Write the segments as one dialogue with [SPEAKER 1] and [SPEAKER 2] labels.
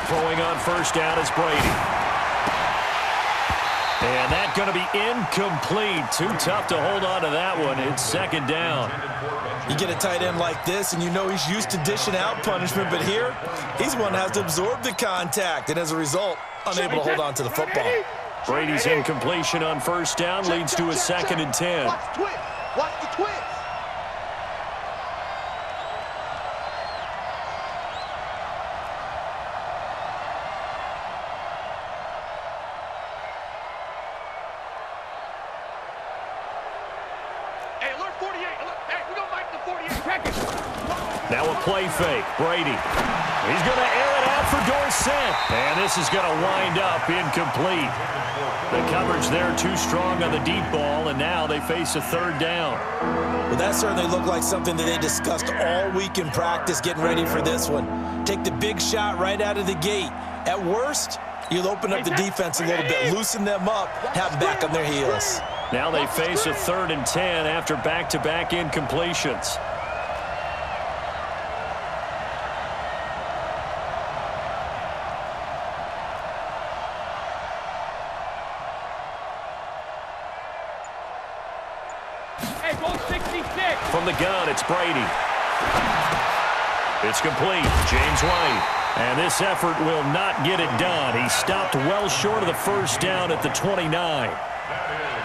[SPEAKER 1] Throwing on first down is Brady. And that's going to be incomplete. Too tough to hold on to that one. It's second down.
[SPEAKER 2] You get a tight end like this, and you know he's used to dishing out punishment, but here, he's one that has to absorb the contact, and as a result, unable to hold on to the football.
[SPEAKER 1] Brady's incompletion on first down leads to a 2nd and 10.
[SPEAKER 3] Watch the twist. Watch the twist. Hey, alert 48. Alert. Hey, we don't like the 48. Package.
[SPEAKER 1] Now a play fake. Brady. He's going to air it out for Dorsett. And this is going to wind up incomplete. The coverage there too strong on the deep ball, and now they face a 3rd down.
[SPEAKER 2] Well, that certainly looked like something that they discussed all week in practice getting ready for this one. Take the big shot right out of the gate. At worst, you'll open up the defense a little bit, loosen them up, have them back on their heels.
[SPEAKER 1] Now they face a 3rd and 10 after back-to-back incompletions. From the gun, it's Brady. It's complete. James White. And this effort will not get it done. He stopped well short of the first down at the 29.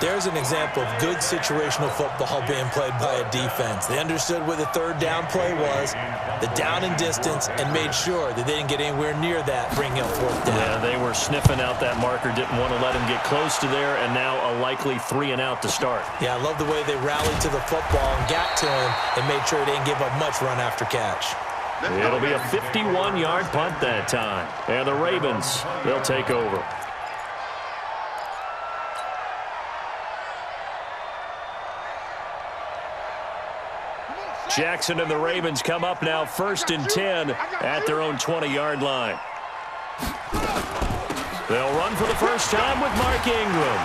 [SPEAKER 2] There's an example of good situational football being played by a defense. They understood where the 3rd down play was, the down and distance, and made sure that they didn't get anywhere near that, bringing up 4th down.
[SPEAKER 1] Yeah, they were sniffing out that marker, didn't want to let him get close to there, and now a likely 3 and out to start.
[SPEAKER 2] Yeah, I love the way they rallied to the football and got to him and made sure they didn't give up much run after catch.
[SPEAKER 1] It'll be a 51-yard punt that time. And the Ravens, they'll take over. Jackson and the Ravens come up now 1st and 10 at their own 20-yard line. They'll run for the first time with Mark Ingram.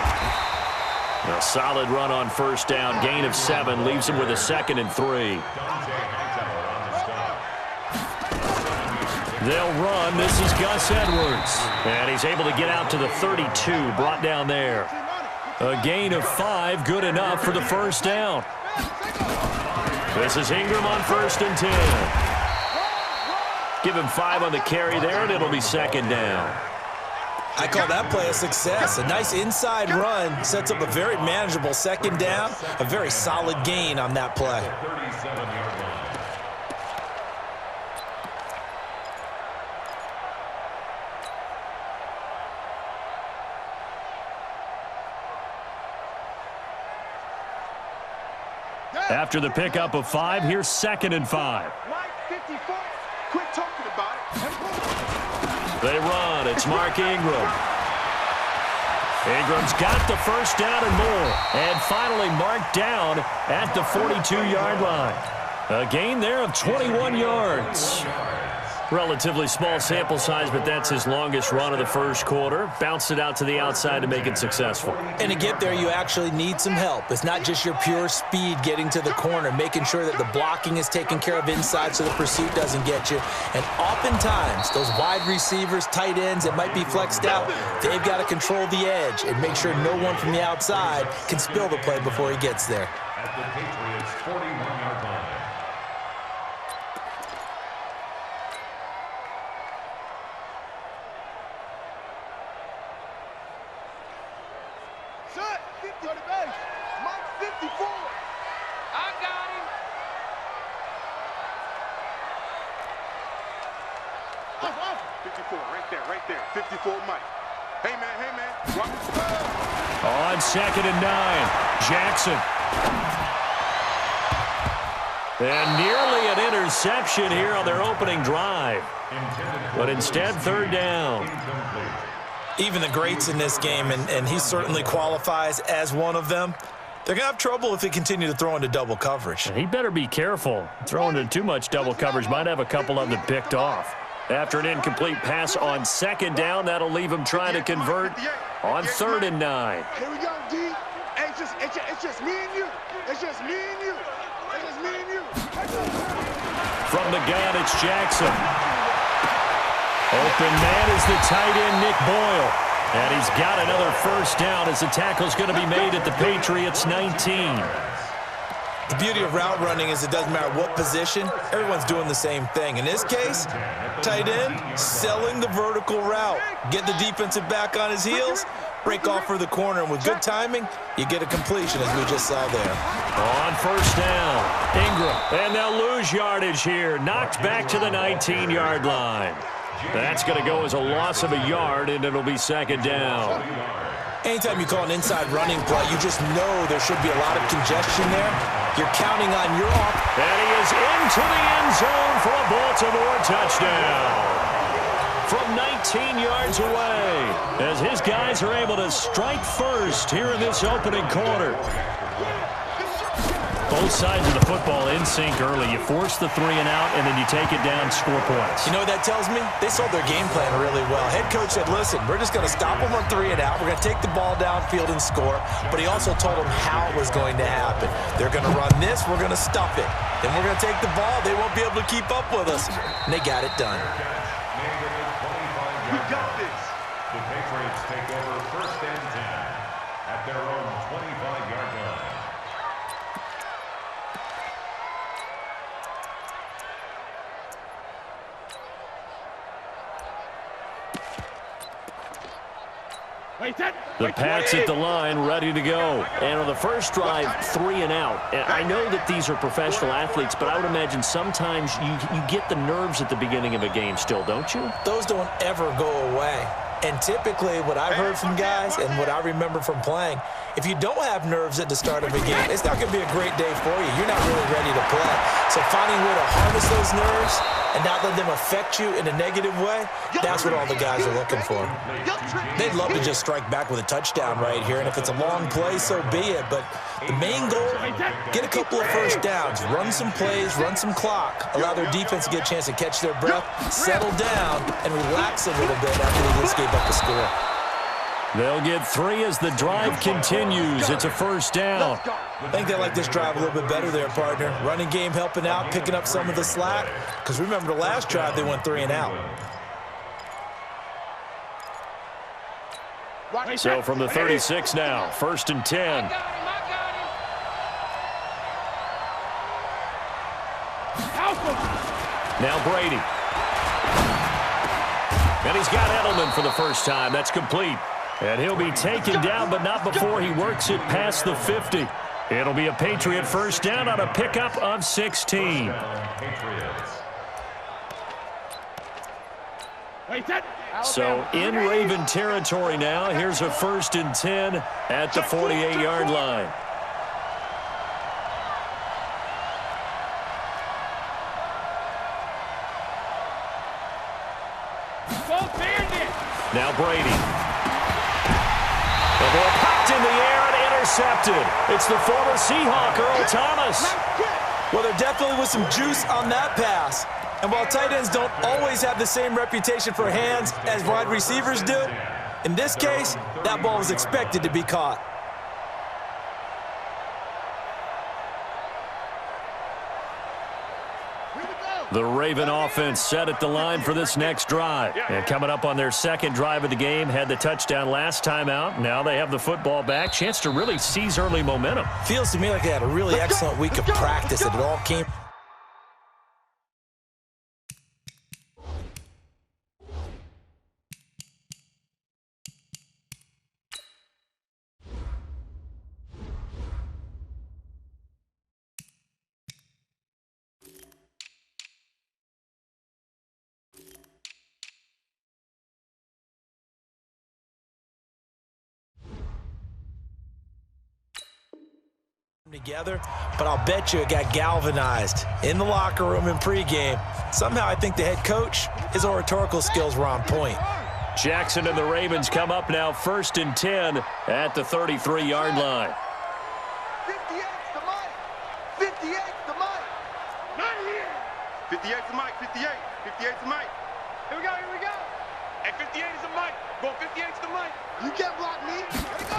[SPEAKER 1] A solid run on first down. Gain of 7 leaves him with a 2nd and 3. They'll run. This is Gus Edwards. And he's able to get out to the 32, brought down there. A gain of 5, good enough for the first down. This is Ingram on 1st and 10. Give him 5 on the carry there, and it'll be 2nd down.
[SPEAKER 2] I call that play a success. A nice inside run sets up a very manageable 2nd down. A very solid gain on that play.
[SPEAKER 1] After the pickup of 5, here's 2nd and 5.
[SPEAKER 3] Quit talking about it.
[SPEAKER 1] They run. It's Mark Ingram. Ingram's got the first down and more. And finally marked down at the 42-yard line. A gain there of 21 yards. Relatively small sample size, but that's his longest run of the first quarter. Bounced it out to the outside to make it successful.
[SPEAKER 2] And to get there, you actually need some help. It's not just your pure speed getting to the corner, making sure that the blocking is taken care of inside so the pursuit doesn't get you. And oftentimes, those wide receivers, tight ends that might be flexed out, they've got to control the edge and make sure no one from the outside can spill the play before he gets there.
[SPEAKER 4] At the Patriots' 41-yard line.
[SPEAKER 3] Mike 54. I got him. 54, right there. 54, Mike. Hey, man.
[SPEAKER 1] On 2nd and 9, Jackson. And nearly an interception here on their opening drive. But instead, 3rd down.
[SPEAKER 2] Even the greats in this game, and he certainly qualifies as one of them, they're going to have trouble if they continue to throw into double coverage.
[SPEAKER 1] He better be careful. Throwing into too much double coverage might have a couple of them picked off. After an incomplete pass on 2nd down, that'll leave him trying to convert on 3rd and 9.
[SPEAKER 3] Here we go, D. It's just me and you. It's just me and you. It's just me and you.
[SPEAKER 1] From the gun, it's Jackson. Open man is the tight end, Nick Boyle. And he's got another first down as the tackle's going to be made at the Patriots' 19.
[SPEAKER 2] The beauty of route running is it doesn't matter what position, everyone's doing the same thing. In this case, tight end, selling the vertical route. Get the defensive back on his heels, break off for the corner, and with good timing, you get a completion, as we just saw there.
[SPEAKER 1] On first down, Ingram, and they'll lose yardage here. Knocked back to the 19-yard line. That's going to go as a loss of a yard, and it'll be second down.
[SPEAKER 2] Anytime you call an inside running play, you just know there should be a lot of congestion there. You're counting on your off.
[SPEAKER 1] And he is into the end zone for a Baltimore touchdown. From 19 yards away, as his guys are able to strike first here in this opening quarter. Both sides of the football in sync early. You force the 3 and out, and then you take it down, score points.
[SPEAKER 2] You know what that tells me? They sold their game plan really well. Head coach said, listen, we're just going to stop them on 3 and out. We're going to take the ball downfield and score. But he also told them how it was going to happen. They're going to run this. We're going to stuff it. Then we're going to take the ball. They won't be able to keep up with us. And they got it done.
[SPEAKER 3] You got this.
[SPEAKER 4] The Patriots take over first and 10 at their own 25-yard line.
[SPEAKER 1] The Pats at the line, ready to go. And on the first drive, 3 and out. And I know that these are professional athletes, but I would imagine sometimes you get the nerves at the beginning of a game still, don't you?
[SPEAKER 2] Those don't ever go away. And typically what I've heard from guys and what I remember from playing, if you don't have nerves at the start of a game, it's not going to be a great day for you. You're not really ready to play. So finding a way to harness those nerves and not let them affect you in a negative way, that's what all the guys are looking for. They'd love to just strike back with a touchdown right here, and if it's a long play, so be it. But the main goal, get a couple of first downs, run some plays, run some clock, allow their defense to get a chance to catch their breath, settle down, and relax a little bit after they just gave up the score.
[SPEAKER 1] They'll get 3 as the drive continues. It's a first down.
[SPEAKER 2] I think they like this drive a little bit better there, partner. Running game helping out, picking up some of the slack. Because remember the last drive, they went 3 and out.
[SPEAKER 1] So from the 36 now, first and 10. Now Brady. And he's got Edelman for the first time. That's complete. And he'll be taken down, but not before he works it past the 50. It'll be a Patriot first down on a pickup of 16. So in Raven territory now. Here's a first and 10 at the 48-yard line. Now Brady. The ball popped in the air and intercepted. It's the former Seahawk, Earl Thomas.
[SPEAKER 2] Well, there definitely was some juice on that pass. And while tight ends don't always have the same reputation for hands as wide receivers do, in this case, that ball was expected to be caught.
[SPEAKER 1] The Raven offense set at the line for this next drive. And coming up on their second drive of the game, had the touchdown last time out. Now they have the football back. Chance to really seize early momentum.
[SPEAKER 2] Feels to me like they had a really excellent week of practice, and it all came. Together, but I'll bet you it got galvanized in the locker room in pregame. Somehow I think the head coach, his oratorical skills were on point.
[SPEAKER 1] Jackson and the Ravens come up now first and 10 at the 33-yard line.
[SPEAKER 3] 58's the mic. 58's the mic. Not here. 58's the mic. 58. 58's the mic. Here we go. Here we go. Hey, 58 is the mic. Go 58's the mic. You can't block me. Here we go.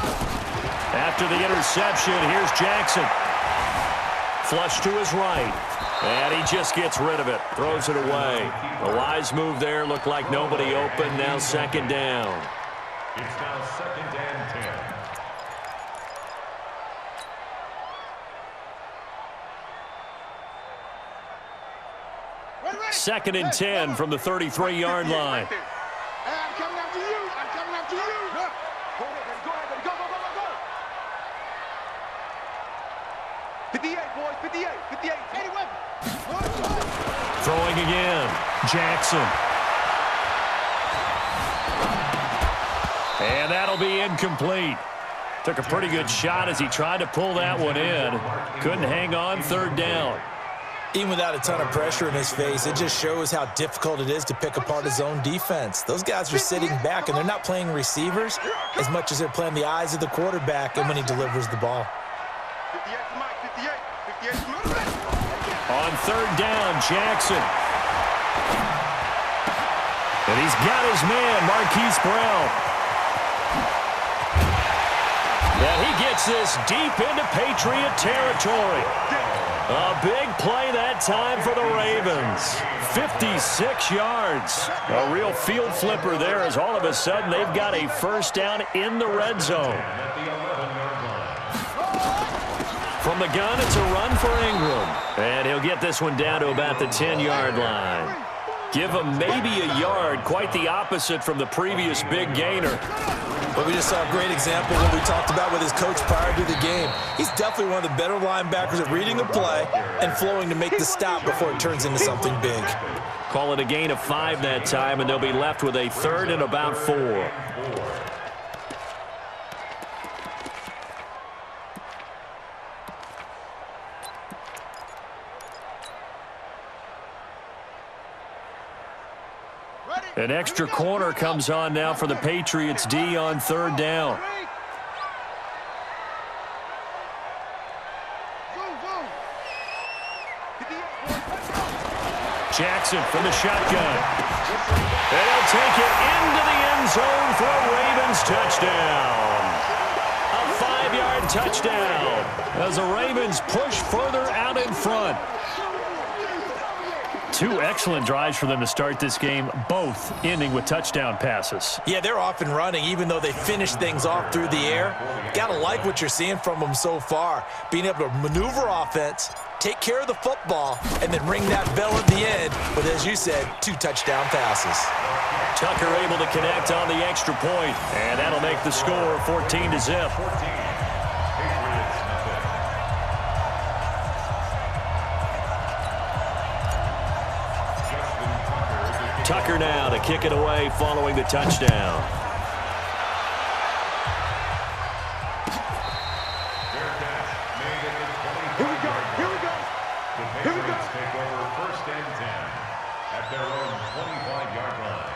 [SPEAKER 1] After the interception, here's Jackson. Flush to his right. And he just gets rid of it, throws it away. A wise move there, looked like nobody open, now second down.
[SPEAKER 4] It's now 2nd and 10.
[SPEAKER 1] Second and 10 from the 33-yard line.
[SPEAKER 3] Hey, I'm coming after you. I'm coming after you. Go ahead, baby. Go ahead, baby. Go, go, go, go, go. 58, boys. 58. 58. 81.
[SPEAKER 1] Throwing again. Jackson. And that'll be incomplete. Took a pretty good shot as he tried to pull that one in. Couldn't hang on, third down.
[SPEAKER 2] Even without a ton of pressure in his face, it just shows how difficult it is to pick apart his own defense. Those guys are sitting back, and they're not playing receivers as much as they're playing the eyes of the quarterback and when he delivers the ball.
[SPEAKER 3] 58 to Mike. 58. 58 to Mike.
[SPEAKER 1] On third down, Jackson. And he's got his man, Marquise Brown. And he gets this deep into Patriot territory. A big play that time for the Ravens. 56 yards. A real field flipper there as all of a sudden they've got a first down in the red zone. From the gun, it's a run for Ingram. And he'll get this one down to about the 10-yard line. Give him maybe a yard, quite the opposite from the previous big gainer.
[SPEAKER 2] But we just saw a great example of what we talked about with his coach prior to the game. He's definitely one of the better linebackers at reading a play and flowing to make the stop before it turns into something big.
[SPEAKER 1] Call it a gain of 5 that time, and they'll be left with a third and about 4. An extra corner comes on now for the Patriots D on third down. Jackson from the shotgun. And he'll take it into the end zone for a Ravens touchdown. A 5-yard touchdown as the Ravens push further out in front. 2 excellent drives for them to start this game, both ending with touchdown passes.
[SPEAKER 2] Yeah, they're off and running, even though they finish things off through the air. Gotta like what you're seeing from them so far. Being able to maneuver offense, take care of the football, and then ring that bell at the end with, as you said, 2 touchdown passes.
[SPEAKER 1] Tucker able to connect on the extra point, and that'll make the score 14-0. Tucker now to kick it away following the touchdown.
[SPEAKER 3] Here we go. Here we go.
[SPEAKER 4] The Patriots take over 1st and 10 at their own 25-yard line.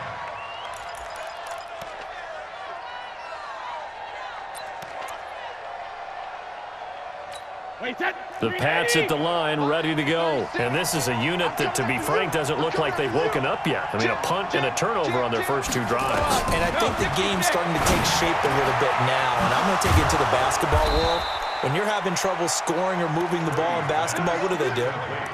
[SPEAKER 1] The Pats at the line, ready to go. And this is a unit that, to be frank, doesn't look like they've woken up yet. I mean, a punt and a turnover on their first 2 drives.
[SPEAKER 2] And I think the game's starting to take shape a little bit now, and I'm going to take it to the basketball world. When you're having trouble scoring or moving the ball in basketball, what do?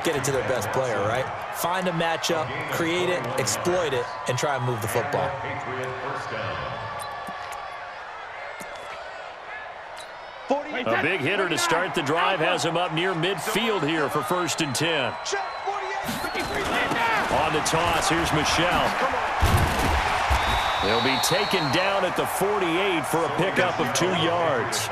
[SPEAKER 2] Get it to their best player, right? Find a matchup, create it, exploit it, and try and move the football.
[SPEAKER 1] A big hitter to start the drive has him up near midfield here for 1st and 10. On the toss, here's Michelle. They'll be taken down at the 48 for a pickup of 2 yards.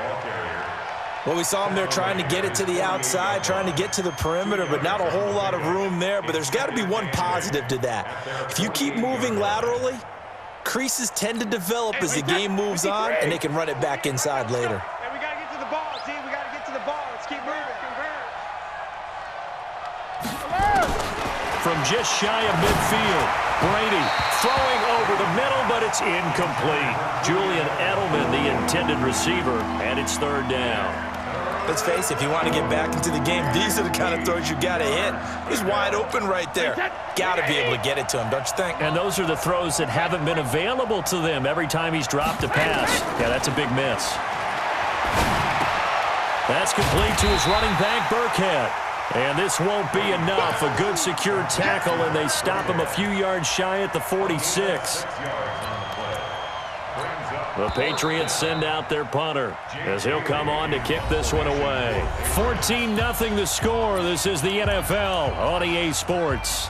[SPEAKER 2] Well, we saw him there trying to get it to the outside, trying to get to the perimeter, but not a whole lot of room there. But there's got to be one positive to that. If you keep moving laterally, creases tend to develop as the game moves on, and they can run it back inside later.
[SPEAKER 3] Hey, we got to get to the ball, team. We got to get to the ball. Let's keep moving.
[SPEAKER 1] From just shy of midfield, Brady throwing over the middle, but it's incomplete. Julian Edelman, the intended receiver, and it's 3rd down.
[SPEAKER 2] Let's face it, if you want to get back into the game, these are the kind of throws you got to hit. He's wide open right there. Got to be able to get it to him, don't you think?
[SPEAKER 1] And those are the throws that haven't been available to them every time he's dropped a pass. Yeah, that's a big miss. That's complete to his running back, Burkhead. And this won't be enough. A good secure tackle, and they stop him a few yards shy at the 46. The Patriots send out their punter as he'll come on to kick this one away. 14-0 the score. This is the NFL on EA Sports.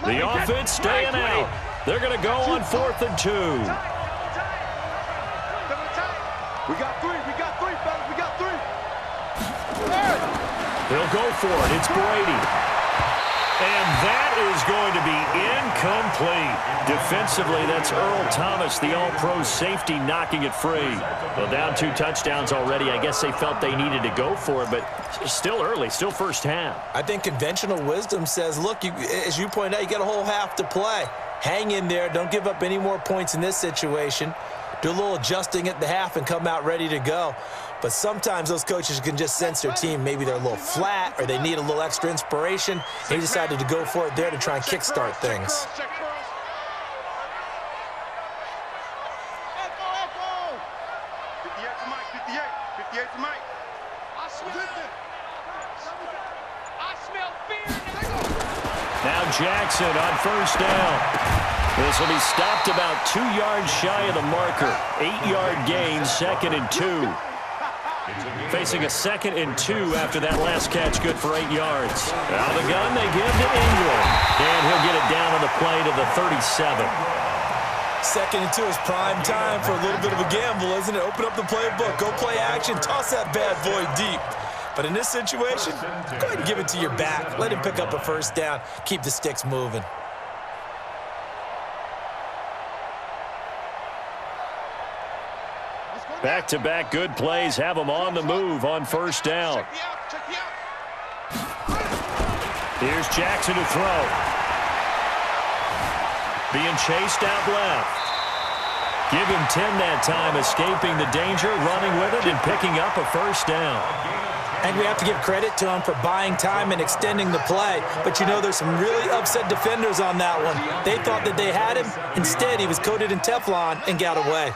[SPEAKER 1] The offense staying out. They're going to go on 4th and 2.
[SPEAKER 3] We got three, fellas. We got three.
[SPEAKER 1] They'll go for it. It's Brady. And that is going to be incomplete. Defensively, that's Earl Thomas, the all-pro safety, knocking it free. Well, down 2 touchdowns already. I guess they felt they needed to go for it, but still early, still first half.
[SPEAKER 2] I think conventional wisdom says, look, as you point out, you got a whole half to play. Hang in there. Don't give up any more points in this situation. Do a little adjusting at the half and come out ready to go. But sometimes those coaches can just sense their team. Maybe they're a little flat or they need a little extra inspiration. He decided to go for it there to try and kickstart things.
[SPEAKER 3] 58 to Mike.
[SPEAKER 1] Now Jackson on first down. This will be stopped about 2 yards shy of the marker. 8-yard gain, 2nd and 2. Facing a 2nd and 2 after that last catch, good for 8 yards. Out of the gun, they give to Ingram. And he'll get it down on the play to the 37.
[SPEAKER 2] 2nd and 2 is prime time for a little bit of a gamble, isn't it? Open up the playbook, go play action, toss that bad boy deep. But in this situation, go ahead and give it to your back. Let him pick up a first down. Keep the sticks moving.
[SPEAKER 1] Back-to-back good plays have them on the move on first down. Here's Jackson to throw. Being chased out left. Give him 10 that time, escaping the danger, running with it, and picking up a first down.
[SPEAKER 2] And we have to give credit to him for buying time and extending the play. But you know, there's some really upset defenders on that one. They thought that they had him. Instead, he was coated in Teflon and got away.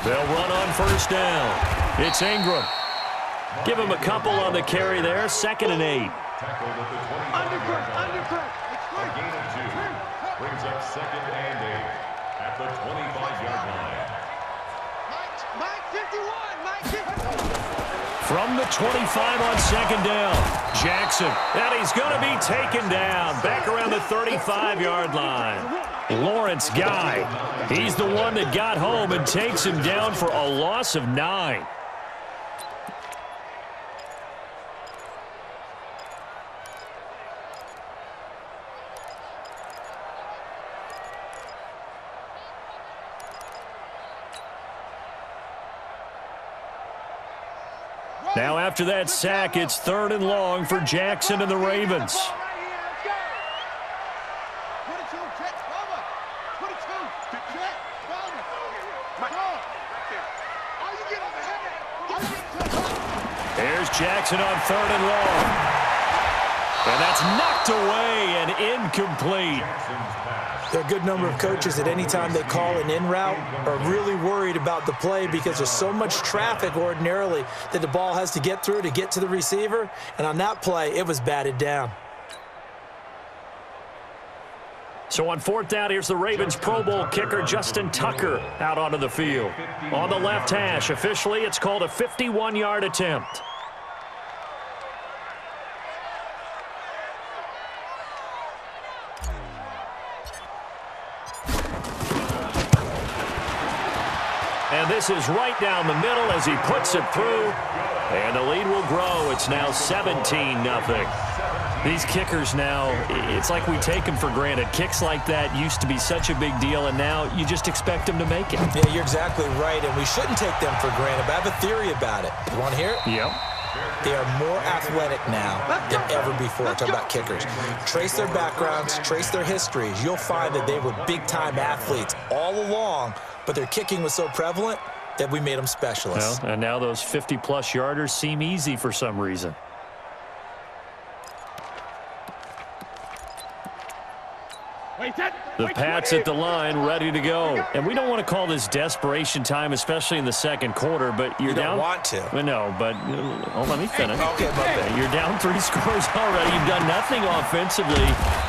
[SPEAKER 1] They'll run on first down. It's Ingram. Give him a couple on the carry there. 2nd and 8.
[SPEAKER 3] Undercut.
[SPEAKER 4] A gain of 2 brings up 2nd and 8 at the 25-yard line.
[SPEAKER 3] Mike 51.
[SPEAKER 1] From the 25 on 2nd down. Jackson. And he's going to be taken down. Back around the 35-yard line. Lawrence Guy. He's the one that got home and takes him down for a loss of 9. Now after that sack, it's 3rd and long for Jackson and the Ravens. There's Jackson on 3rd and long. And that's knocked away and incomplete.
[SPEAKER 2] There are a good number of coaches at any time they call an in route are really worried about the play because there's so much traffic ordinarily that the ball has to get through to get to the receiver. And on that play, it was batted down.
[SPEAKER 1] So on 4th down, here's the Ravens Pro Bowl kicker Justin Tucker out onto the field. On the left hash, officially, it's called a 51-yard attempt. And this is right down the middle as he puts it through. And the lead will grow. It's now 17-0. These kickers now, it's like we take them for granted. Kicks like that used to be such a big deal, and now you just expect them to make it.
[SPEAKER 2] Yeah, you're exactly right, and we shouldn't take them for granted, but I have a theory about it. You want to hear it?
[SPEAKER 1] Yep.
[SPEAKER 2] They are more athletic now than ever before. Talk about kickers. Trace their backgrounds, trace their histories. You'll find that they were big-time athletes all along, but their kicking was so prevalent that we made them specialists.
[SPEAKER 1] Well, and now those 50-plus yarders seem easy for some reason. The Pats at the line, ready to go. And we don't want to call this desperation time, especially in the second quarter, but you're down.
[SPEAKER 2] You don't want to.
[SPEAKER 1] Well, no, but let me finish.
[SPEAKER 2] Okay,
[SPEAKER 1] You're down 3 scores already. You've done nothing offensively,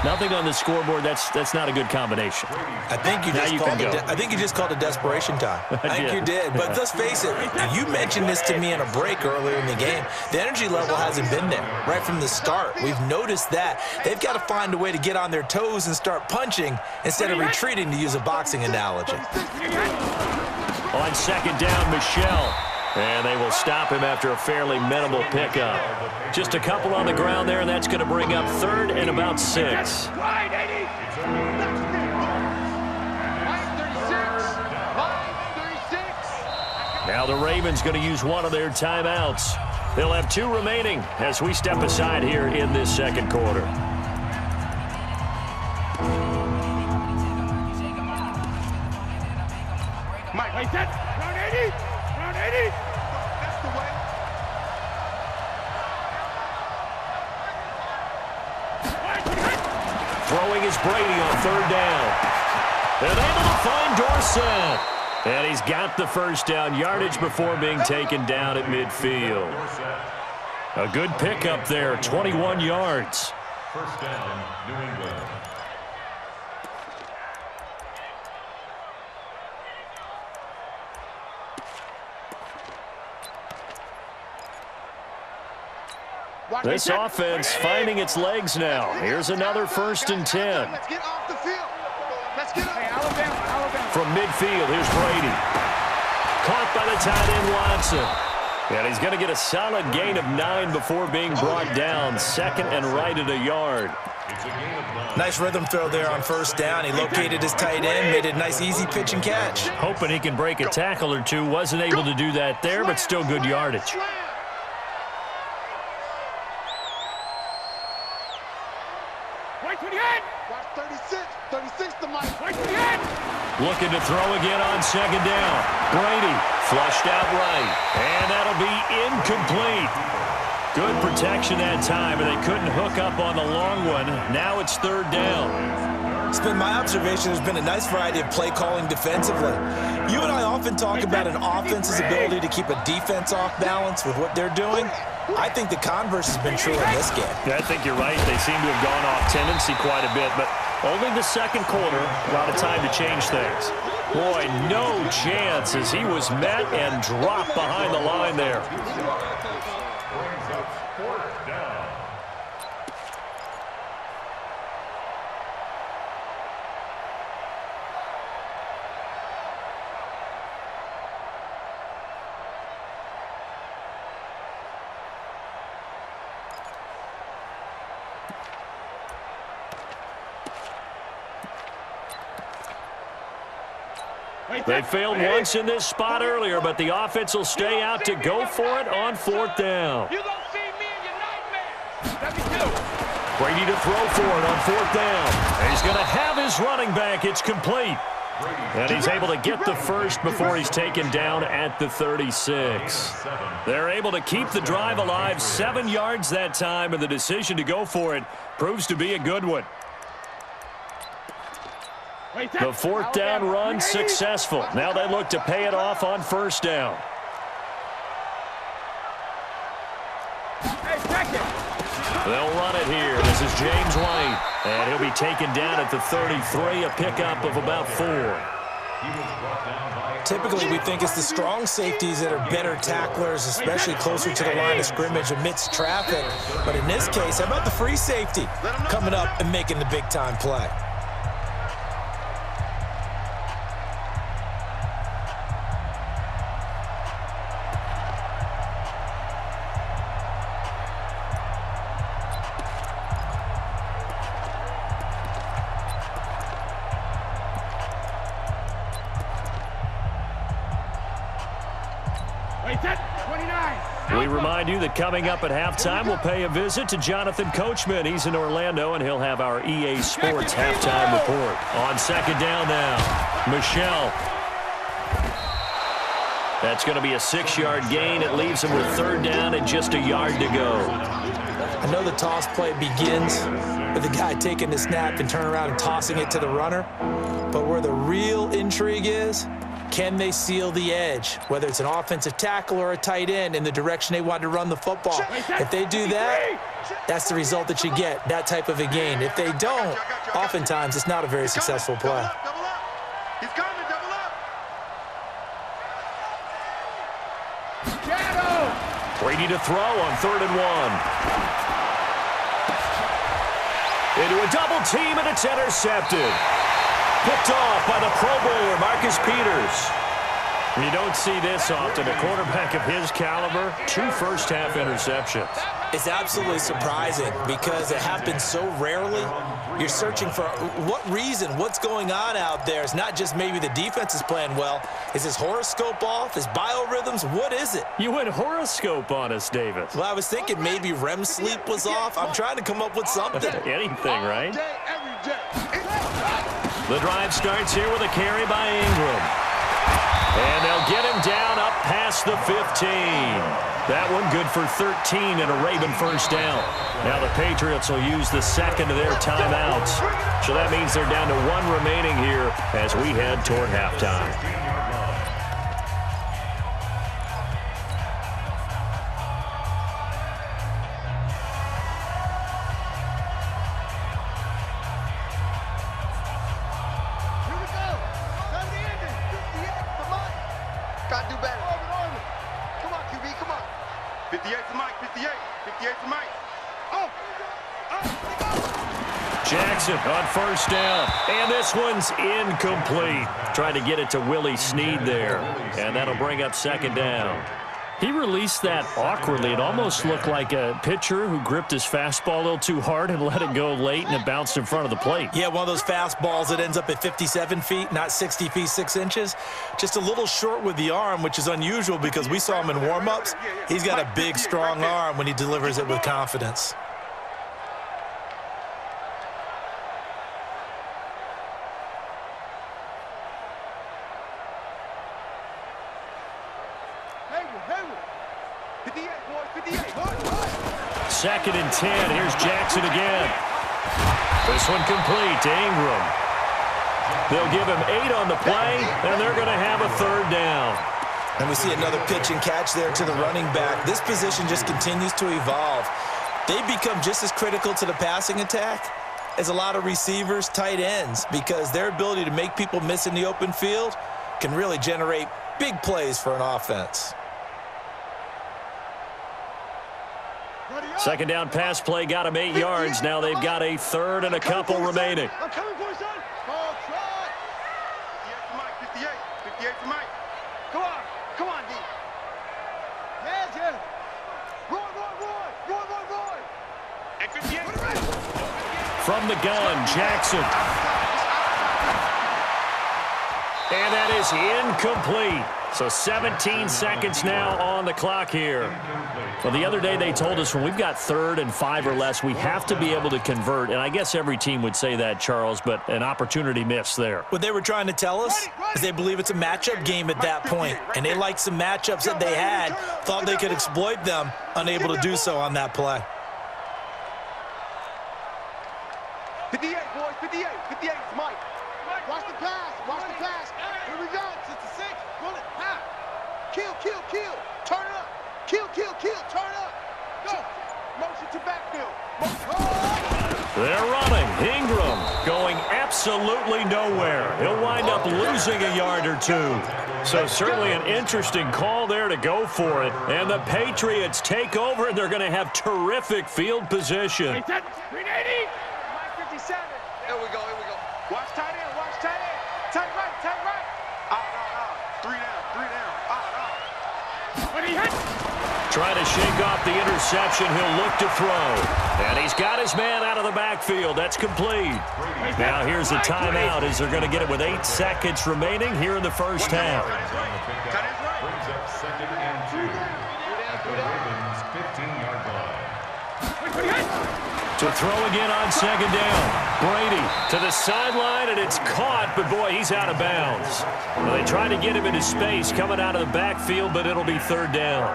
[SPEAKER 1] nothing on the scoreboard. That's not a good combination.
[SPEAKER 2] I think you just called it desperation time. I think you did. But let's face it, you mentioned this to me in a break earlier in the game. The energy level hasn't been there right from the start. We've noticed that. They've got to find a way to get on their toes and start punching instead of retreating, to use a boxing analogy.
[SPEAKER 1] On second down, Michelle. And they will stop him after a fairly minimal pickup. Just a couple on the ground there, and that's going to bring up 3rd and about 6. Now the Ravens going to use one of their timeouts. They'll have 2 remaining as we step aside here in this second quarter.
[SPEAKER 3] Mike, set. Round 80. Round 80. That's the way.
[SPEAKER 1] Throwing is Brady on 3rd down. They're able to find Dorsett. And he's got the first down yardage before being taken down at midfield. A good pickup there, 21 yards.
[SPEAKER 4] First down, New England.
[SPEAKER 1] This offense finding its legs now. Here's another 1st and 10.
[SPEAKER 3] Let's get off the field. Let's get up. Hey, Alabama.
[SPEAKER 1] From midfield, here's Brady. Caught by the tight end, Watson. And he's going to get a solid gain of 9 before being brought down. 2nd and right at a yard.
[SPEAKER 2] Nice rhythm throw there on 1st down. He located his tight end, made it a nice easy pitch and catch.
[SPEAKER 1] Hoping he can break a tackle or two. Wasn't able to do that there, but still good yardage. Looking to throw again on 2nd down. Brady flushed out right, and that'll be incomplete. Good protection that time, and they couldn't hook up on the long one. Now it's 3rd down.
[SPEAKER 2] It's been my observation there's been a nice variety of play calling defensively. You and I often talk about an offense's ability to keep a defense off balance with what they're doing. I think the converse has been true in this game.
[SPEAKER 1] Yeah, I think you're right. They seem to have gone off tendency quite a bit, but only the second quarter, a lot of time to change things. Boy, no chance as he was met and dropped behind the line there. They failed once in this spot earlier, but the offense will stay out to go for it on 4th down.
[SPEAKER 3] You gonna see me in your nightmare.
[SPEAKER 1] Brady to throw for it on 4th down. And he's going to have his running back. It's complete. And he's able to get the first before he's taken down at the 36. They're able to keep the drive alive, 7 yards that time, and the decision to go for it proves to be a good one. The 4th down run successful. Now they look to pay it off on 1st down. They'll run it here. This is James White. And he'll be taken down at the 33, a pickup of about 4.
[SPEAKER 2] Typically, we think it's the strong safeties that are better tacklers, especially closer to the line of scrimmage amidst traffic. But in this case, how about the free safety coming up and making the big-time play?
[SPEAKER 3] Wait, set. 29.
[SPEAKER 1] We remind you that coming up at halftime, we'll pay a visit to Jonathan Coachman. He's in Orlando, and he'll have our EA Sports halftime report. On second down now, Michelle. That's going to be a 6-yard gain. It leaves him with third down and just a yard to go.
[SPEAKER 2] I know the toss play begins with the guy taking the snap and turning around and tossing it to the runner. But where the real intrigue is, can they seal the edge, whether it's an offensive tackle or a tight end in the direction they want to run the football? If they do that, that's the result that you get, that type of a gain. If they don't, oftentimes it's not a very successful play.
[SPEAKER 3] He's coming, double up.
[SPEAKER 1] Brady to throw on 3rd and 1. Into a double team, and it's intercepted. Picked off by the Pro Bowler, Marcus Peters. You don't see this often. A quarterback of his caliber, 2 first-half interceptions.
[SPEAKER 2] It's absolutely surprising because it happens so rarely. You're searching for what reason, what's going on out there. It's not just maybe the defense is playing well. Is his horoscope off? His biorhythms? What is it?
[SPEAKER 1] You went horoscope on us, Davis.
[SPEAKER 2] Well, I was thinking maybe REM sleep was off. I'm trying to come up with something.
[SPEAKER 1] Anything, right?
[SPEAKER 3] Every day.
[SPEAKER 1] The drive starts here with a carry by Ingram. And they'll get him down up past the 15. That one good for 13 and a Raven first down. Now the Patriots will use the second of their timeouts. So that means they're down to 1 remaining here as we head toward halftime.
[SPEAKER 3] Gotta do better. Come on, QB, come on. 58 to Mike, 58 to Mike.
[SPEAKER 1] Jackson on first down. And this one's incomplete. Trying to get it to Willie Snead there. And that'll bring up second down. He released that awkwardly. It almost looked like a pitcher who gripped his fastball a little too hard and let it go late, and it bounced in front of the plate.
[SPEAKER 2] Yeah, one of those fastballs that ends up at 57 feet, not 60 feet, 6 inches. Just a little short with the arm, which is unusual because we saw him in warm-ups. He's got a big, strong arm when he delivers it with confidence.
[SPEAKER 1] Second and 10. Here's Jackson again. This one complete to Ingram. They'll give him 8 on the play, and they're going to have a third down.
[SPEAKER 2] And we see another pitch and catch there to the running back. This position just continues to evolve. They become just as critical to the passing attack as a lot of receivers, tight ends, because their ability to make people miss in the open field can really generate big plays for an offense.
[SPEAKER 1] Second down pass play got him 8 yards. Now they've got a third and a couple remaining.
[SPEAKER 3] I'm coming for you, son. Ball try. 58 to Mike, 58 to Mike. Come on, D. Yeah. Roy. And 58.
[SPEAKER 1] From the gun, Jackson. And that is incomplete. So 17 seconds now on the clock here. Well, the other day they told us when we've got 3rd and 5 or less, we have to be able to convert. And I guess every team would say that, Charles, but an opportunity missed there.
[SPEAKER 2] What they were trying to tell us is they believe it's a matchup game at that point. And they liked some matchups that they had, thought they could exploit them, unable to do so on that play.
[SPEAKER 3] 58, boys, 58. 58 to Mike. Watch the pass. Here we go. 66. Pull it. Half. Kill. Turn it up. Kill. Turn it up. Go. Motion to backfield.
[SPEAKER 1] They're running. Ingram going absolutely nowhere. He'll wind up losing a yard or 2. So certainly an interesting call there to go for it. And the Patriots take over, and they're going to have terrific field position.
[SPEAKER 3] 380. Mike 57. Here we go. Watch tight end. Tight right. Three down. When he hits.
[SPEAKER 1] Trying to shake off the interception, he'll look to throw. And he's got his man out of the backfield. That's complete. Now here's a timeout as they're going to get it with 8 seconds remaining here in the first half.
[SPEAKER 4] Brings up second and 2 at the
[SPEAKER 1] To throw again on second down. Brady to the sideline, and it's caught, but boy, he's out of bounds. Well, they tried to get him into space coming out of the backfield, but it'll be third down.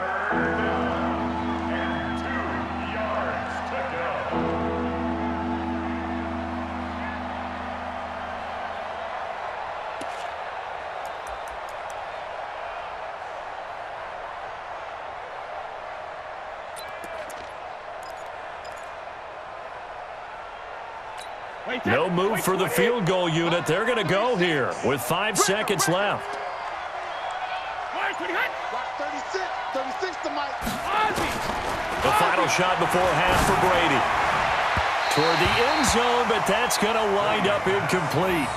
[SPEAKER 1] No move for the field goal unit. They're going to go here with 5 seconds left.
[SPEAKER 3] 36 to Mike.
[SPEAKER 1] The final shot before half for Brady. Toward the end zone, but that's going to wind up incomplete.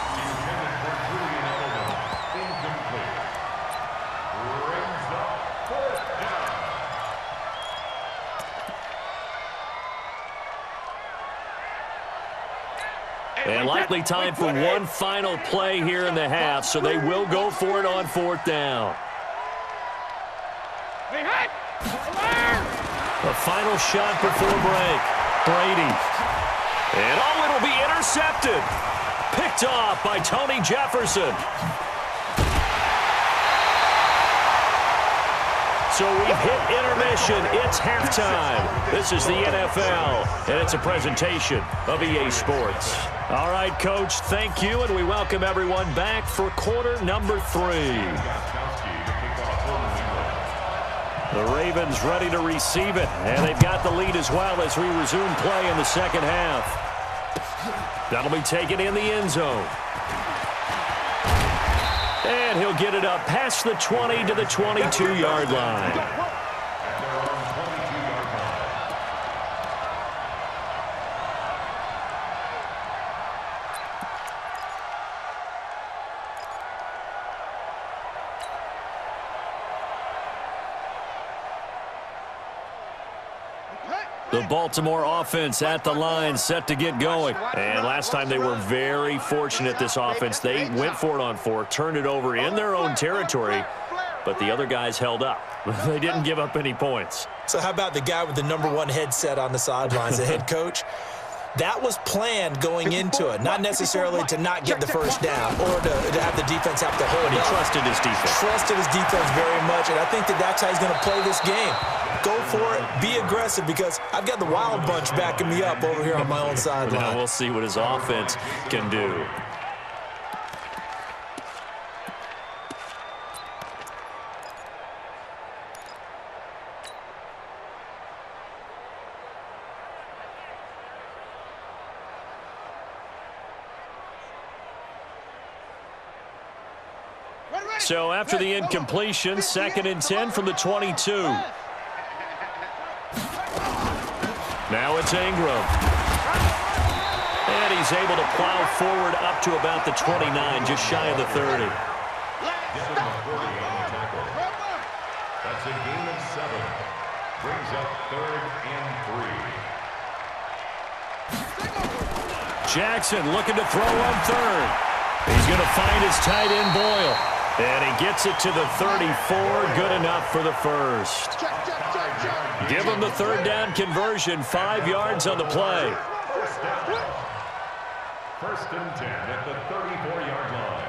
[SPEAKER 1] And likely time for one final play here in the half, so they will go for it on fourth down. The final shot before break. Brady. And oh, it'll be intercepted. Picked off by Tony Jefferson. So we've hit intermission. It's halftime. This is the NFL, and it's a presentation of EA Sports. All right, Coach, thank you, and we welcome everyone back for quarter number 3. The Ravens ready to receive it, and they've got the lead as well as we resume play in the second half. That'll be taken in the end zone. And he'll get it up past the 20 to the 22-yard line. The Baltimore offense at the line, set to get going. And last time they were very fortunate, this offense. They went for it on 4, turned it over in their own territory, but the other guys held up. They didn't give up any points.
[SPEAKER 2] So how about the guy with the #1 headset on the sidelines, the head coach? That was planned going into it, not necessarily to not get the first down or to have the defense have to hold
[SPEAKER 1] But he
[SPEAKER 2] up.
[SPEAKER 1] trusted his defense.
[SPEAKER 2] Trusted his defense very much, and I think that's how he's going to play this game. Go for it, be aggressive, because I've got the wild bunch backing me up over here on my own sideline.
[SPEAKER 1] Now we'll see what his offense can do. So after the incompletion, 2nd and 10 from the 22. Now it's Ingram. And he's able to plow forward up to about the 29, just shy of the 30.
[SPEAKER 4] That's a gain of 7. Brings up 3rd and 3.
[SPEAKER 1] Jackson looking to throw on 3rd. He's going to find his tight end Boyle. And he gets it to the 34. Good enough for the first. Give him the 3rd down conversion. 5 yards on the play.
[SPEAKER 4] First and 10 at the 34-yard line.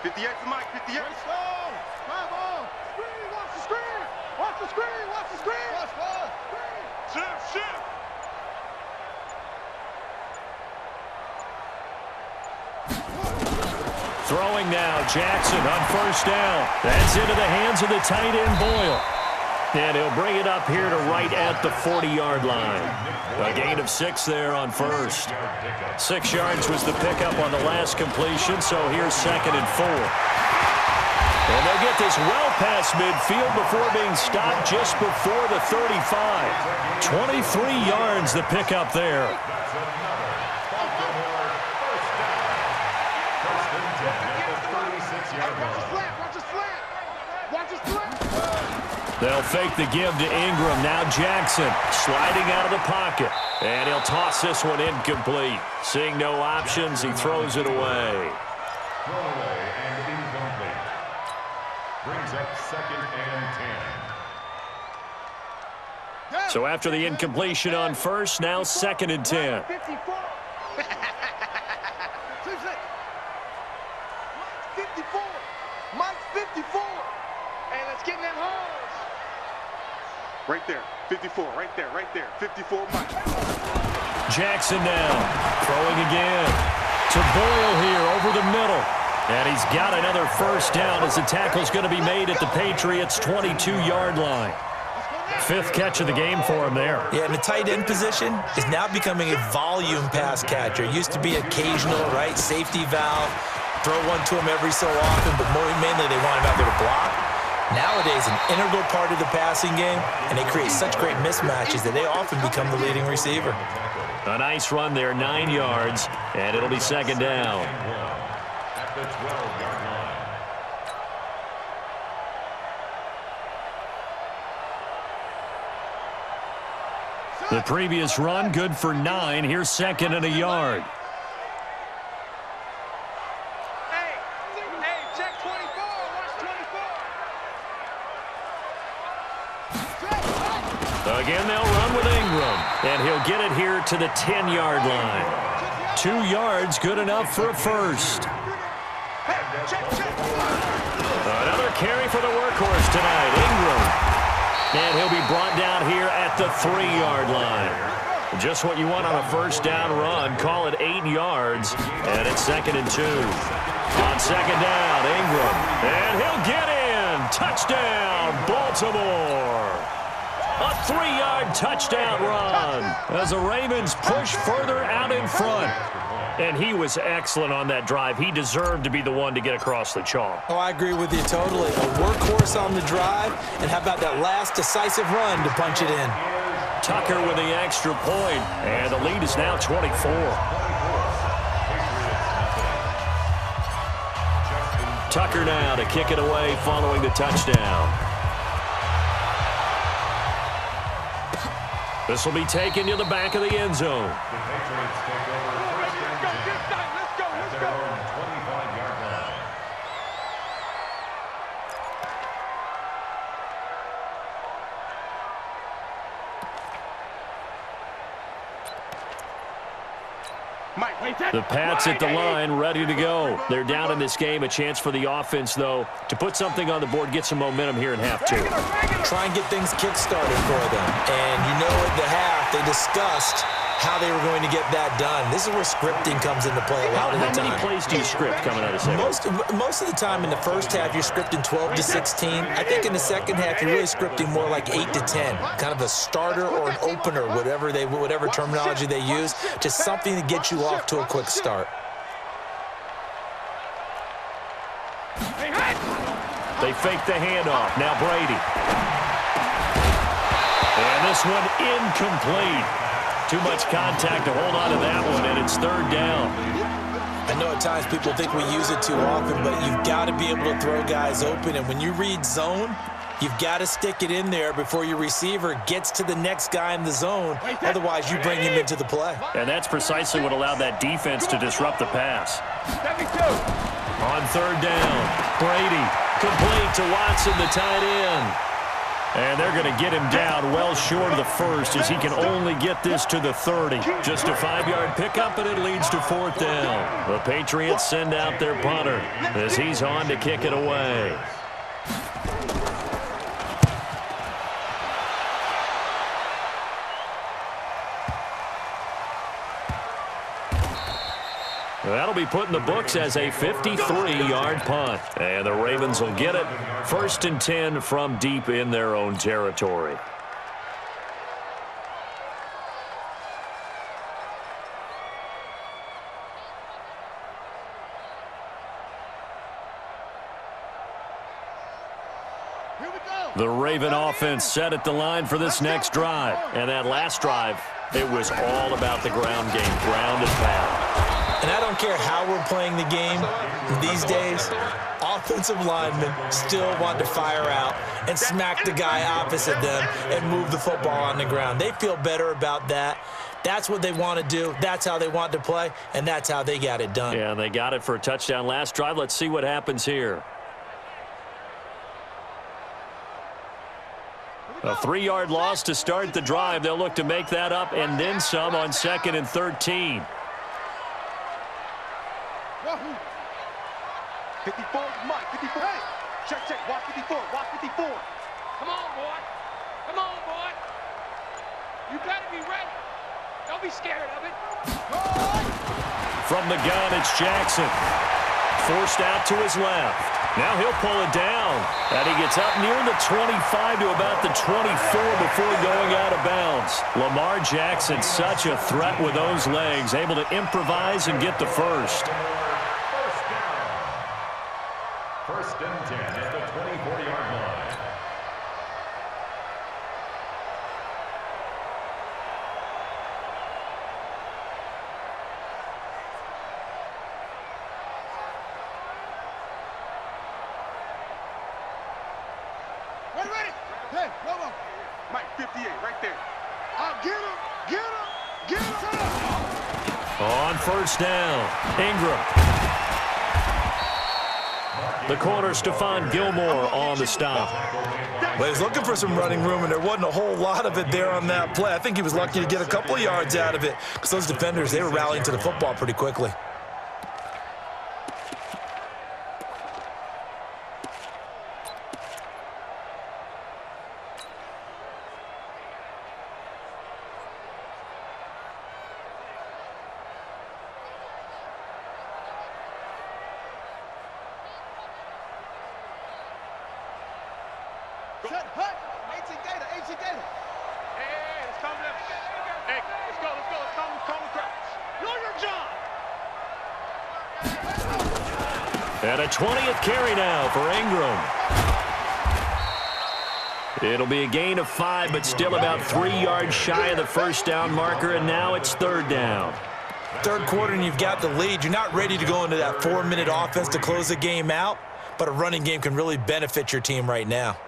[SPEAKER 3] 58 to Mike, 58. Watch the screen. Watch the screen. Watch the screen. Shift.
[SPEAKER 1] Throwing now, Jackson on 1st down. That's into the hands of the tight end Boyle. And he'll bring it up here to right at the 40-yard line. A gain of 6 there on 1st. 6 yards was the pickup on the last completion, so here's 2nd and 4. And they'll get this well past midfield before being stopped just before the 35. 23 yards the pickup there. They'll fake the give to Ingram. Now Jackson sliding out of the pocket. And he'll toss this one incomplete. Seeing no options, he throws it away.
[SPEAKER 4] Throwaway and incomplete. Brings up 2nd and 10.
[SPEAKER 1] So after the incompletion on first, now 2nd and 10.
[SPEAKER 3] 54. 54. Mike's 54. Hey, let's get in that holes. Right there. 54. Right there. Right there. 54, Mike.
[SPEAKER 1] Jackson now throwing again to Boyle here over the middle. And he's got another first down as the tackle's going to be made at the Patriots' 22-yard line. 5th catch of the game for him there.
[SPEAKER 2] Yeah, and the tight end position is now becoming a volume pass catcher. It used to be occasional, right, safety valve, throw one to him every so often, but mainly they want him out there to block. Nowadays, an integral part of the passing game, and they create such great mismatches that they often become the leading receiver.
[SPEAKER 1] A nice run there, 9 yards, and it'll be 2nd down.
[SPEAKER 4] At the 12-yard line.
[SPEAKER 1] The previous run, good for 9. Here's 2nd and a yard.
[SPEAKER 3] Hey, check 24. Watch 24.
[SPEAKER 1] Again, they'll run with Ingram, and he'll get it here to the 10-yard line. 2 yards, good enough for a first.
[SPEAKER 3] Hey, check.
[SPEAKER 1] Another carry for the workhorse tonight, Ingram. And he'll be brought down here at the 3-yard line. Just what you want on a first down run. Call it 8 yards, and it's 2nd and 2. On 2nd down, Ingram, and he'll get in. Touchdown, Baltimore. A 3-yard touchdown run as the Ravens push further out in front. And he was excellent on that drive. He deserved to be the one to get across the chalk.
[SPEAKER 2] Oh, I agree with you totally. A workhorse on the drive, and how about that last decisive run to punch it in?
[SPEAKER 1] Tucker with the extra point, and the lead is now 24. Tucker now to kick it away following the touchdown. This will be taken to the back of the end zone.
[SPEAKER 4] The Patriots take over first and 10 at their own 25-yard line.
[SPEAKER 1] The Pats at the line, ready to go. They're down in this game. A chance for the offense, though, to put something on the board, get some momentum here in half 2.
[SPEAKER 2] Try and get things kick-started for them. And you know at the half, they discussed how they were going to get that done. This is where scripting comes into play a lot of the time.
[SPEAKER 1] How many plays do you script coming out of the second?
[SPEAKER 2] Most of the time in the first half, you're scripting 12 to 16. I think in the second half, you're really scripting more like 8 to 10. Kind of a starter or an opener, whatever terminology they use. Just something to get you off to a quick start.
[SPEAKER 1] They fake the handoff. Now Brady. And this one incomplete. Too much contact to hold on to that one, and it's 3rd down.
[SPEAKER 2] I know at times people think we use it too often, but you've got to be able to throw guys open. And when you read zone, you've got to stick it in there before your receiver gets to the next guy in the zone. Otherwise, you bring him into the play.
[SPEAKER 1] And that's precisely what allowed that defense to disrupt the pass. On 3rd down, Brady complete to Watson, the tight end. And they're going to get him down well short of the first as he can only get this to the 30. Just a 5-yard pickup, and it leads to 4th down. The Patriots send out their punter as he's on to kick it away. That'll be put in the books as a 53-yard punt. And the Ravens will get it. 1st and 10 from deep in their own territory. The Raven offense set at the line for this next drive. And that last drive, it was all about the ground game, ground and pound.
[SPEAKER 2] And I don't care how we're playing the game these days, offensive linemen still want to fire out and smack the guy opposite them and move the football on the ground. They feel better about that. That's what they want to do. That's how they want to play, and that's how they got it done.
[SPEAKER 1] Yeah, they got it for a touchdown last drive. Let's see what happens here. A 3-yard loss to start the drive. They'll look to make that up and then some on 2nd and 13.
[SPEAKER 3] 54, Mike, 54. Hey. Check, watch 54, watch 54.
[SPEAKER 5] Come on, boy. Come on, boy. You better be ready. Don't be scared of it.
[SPEAKER 1] From the gun, it's Jackson. Forced out to his left. Now he'll pull it down. And he gets up near the 25 to about the 24 before going out of bounds. Lamar Jackson, such a threat with those legs, able to improvise and get the first.
[SPEAKER 4] First and 10 at the 24-yard line.
[SPEAKER 3] Ready. Hey, come on. Mike, 58, right there. Get him.
[SPEAKER 1] On first down, Ingram. The corner, Stephon Gilmore on the stop.
[SPEAKER 2] Well, he was looking for some running room, and there wasn't a whole lot of it there on that play. I think he was lucky to get a couple of yards out of it because those defenders, they were rallying to the football pretty quickly.
[SPEAKER 3] Hey, let's calm down. Hey, let's go. Calm the crowds. Know your job.
[SPEAKER 1] And a 20th carry now for Ingram. It'll be a gain of 5, but still about 3 yards shy of the first down marker, and now it's 3rd down.
[SPEAKER 2] Third quarter, and you've got the lead. You're not ready to go into that 4-minute offense to close the game out, but a running game can really benefit your team right now.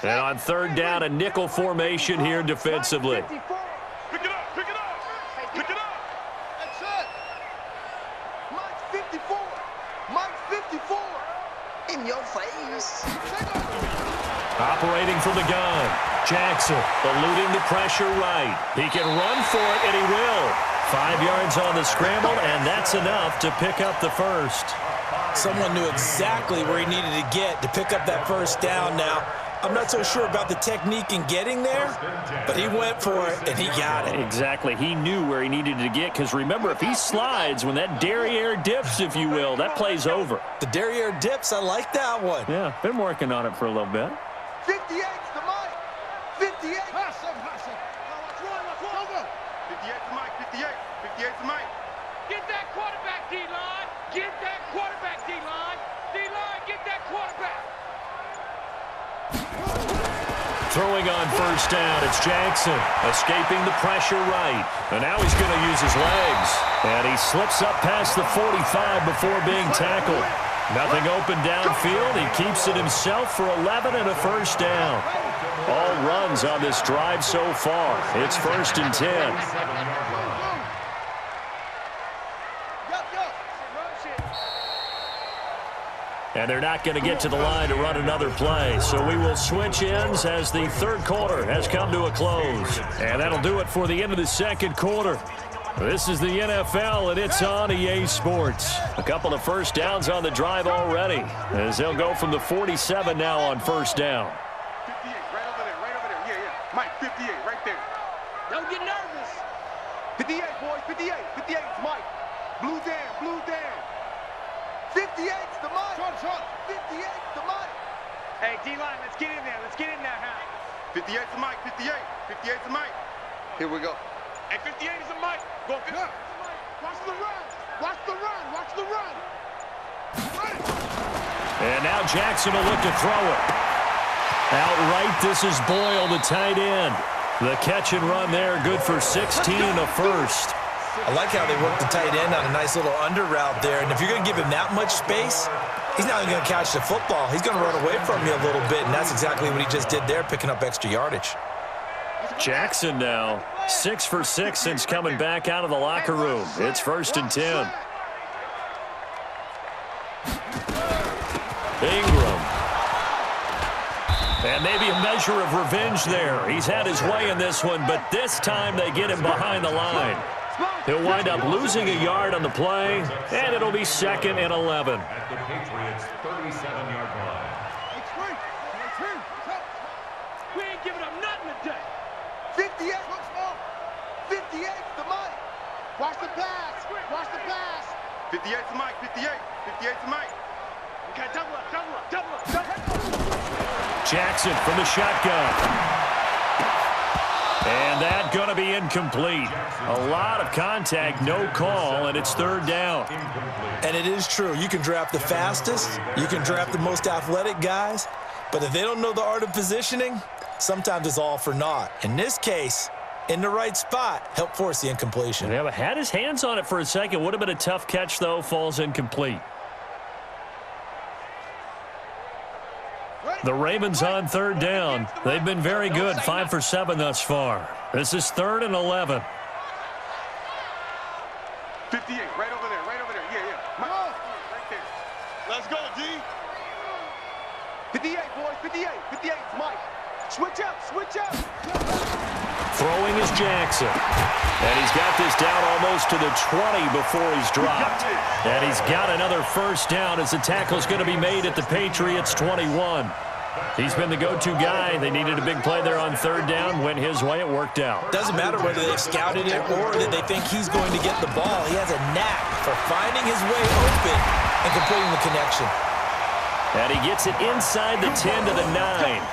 [SPEAKER 1] And on 3rd down, a nickel formation here defensively.
[SPEAKER 3] Pick it up. That's it. Mike 54.
[SPEAKER 6] In your face.
[SPEAKER 1] Operating from the gun, Jackson eluding the pressure right. He can run for it, and he will. 5 yards on the scramble, and that's enough to pick up the first.
[SPEAKER 2] Someone knew exactly where he needed to get to pick up that first down now. I'm not so sure about the technique in getting there, but he went for it, and he got it.
[SPEAKER 1] Exactly. He knew where he needed to get, because remember, if he slides, when that derriere dips, if you will, that play's over.
[SPEAKER 2] The derriere dips, I like that one.
[SPEAKER 1] Yeah, been working on it for a little bit.
[SPEAKER 3] 58's the Mike. 58. Pass him. Let's run. 58's the Mike. 58's the Mike.
[SPEAKER 5] Get that quarterback, D-line. Get that quarterback, D-line. D-line, get that quarterback.
[SPEAKER 1] Throwing on first down, it's Jackson, escaping the pressure right. And now he's going to use his legs. And he slips up past the 45 before being tackled. Nothing open downfield. He keeps it himself for 11 and a first down. All runs on this drive so far. It's 1st and 10. And they're not going to get to the line to run another play. So we will switch ends as the 3rd quarter has come to a close. And that'll do it for the end of the 2nd quarter. This is the NFL, and it's on EA Sports. A couple of first downs on the drive already, as they'll go from the 47 now on first down.
[SPEAKER 3] 58, right over there. Yeah. Mike, 58, right there.
[SPEAKER 5] Don't get nervous.
[SPEAKER 3] 58, boys, 58. 58's Mike. Blue down. 58's the Mike. 58's the Mike.
[SPEAKER 5] Hey, D-line, let's get in there. Huh?
[SPEAKER 3] 58's the Mike. 58's the Mike.
[SPEAKER 6] Here we go.
[SPEAKER 3] And 58 is a Mike. Go 58. Watch the run.
[SPEAKER 1] And now Jackson will look to throw it. Outright, this is Boyle, the tight end. The catch and run there, good for 16 and a first.
[SPEAKER 2] I like how they work the tight end on a nice little under route there. And if you're going to give him that much space, he's not even going to catch the football. He's going to run away from you a little bit, and that's exactly what he just did there, picking up extra yardage.
[SPEAKER 1] Jackson now, 6 for 6 since coming back out of the locker room. It's 1st and 10. Ingram. And maybe a measure of revenge there. He's had his way in this one, but this time they get him behind the line. He'll wind up losing a yard on the play, and it'll be 2nd and 11.
[SPEAKER 4] At the Patriots' 37-yard line.
[SPEAKER 5] We ain't giving up nothing today.
[SPEAKER 3] 58. 58 the Mike. Watch the pass. Watch the pass. 58 to Mike. 58. 58 to Mike.
[SPEAKER 5] Okay, double up.
[SPEAKER 1] Jackson from the shotgun. And that going to be incomplete. A lot of contact, no call, and it's 3rd down.
[SPEAKER 2] And it is true. You can draft the fastest. You can draft the most athletic guys. But if they don't know the art of positioning, sometimes it's all for naught. In this case, in the right spot, help force the incompletion.
[SPEAKER 1] Yeah, but had his hands on it for a second. Would have been a tough catch, though. Falls incomplete. The Ravens on 3rd down. They've been very good, 5 for 7 thus far. This is 3rd and 11.
[SPEAKER 3] 58, right over there. Yeah. Mike, right there.
[SPEAKER 5] Let's go, D.
[SPEAKER 3] 58, boys. 58. 58 to Mike. Switch up.
[SPEAKER 1] Throwing is Jackson. And he's got this down almost to the 20 before he's dropped. And he's got another 1st down as the tackle's going to be made at the Patriots' 21. He's been the go-to guy. They needed a big play there on 3rd down. Went his way. It worked out.
[SPEAKER 2] Doesn't matter whether they've scouted it or that they think he's going to get the ball. He has a knack for finding his way open and completing the connection.
[SPEAKER 1] And he gets it inside the 10 to the 9.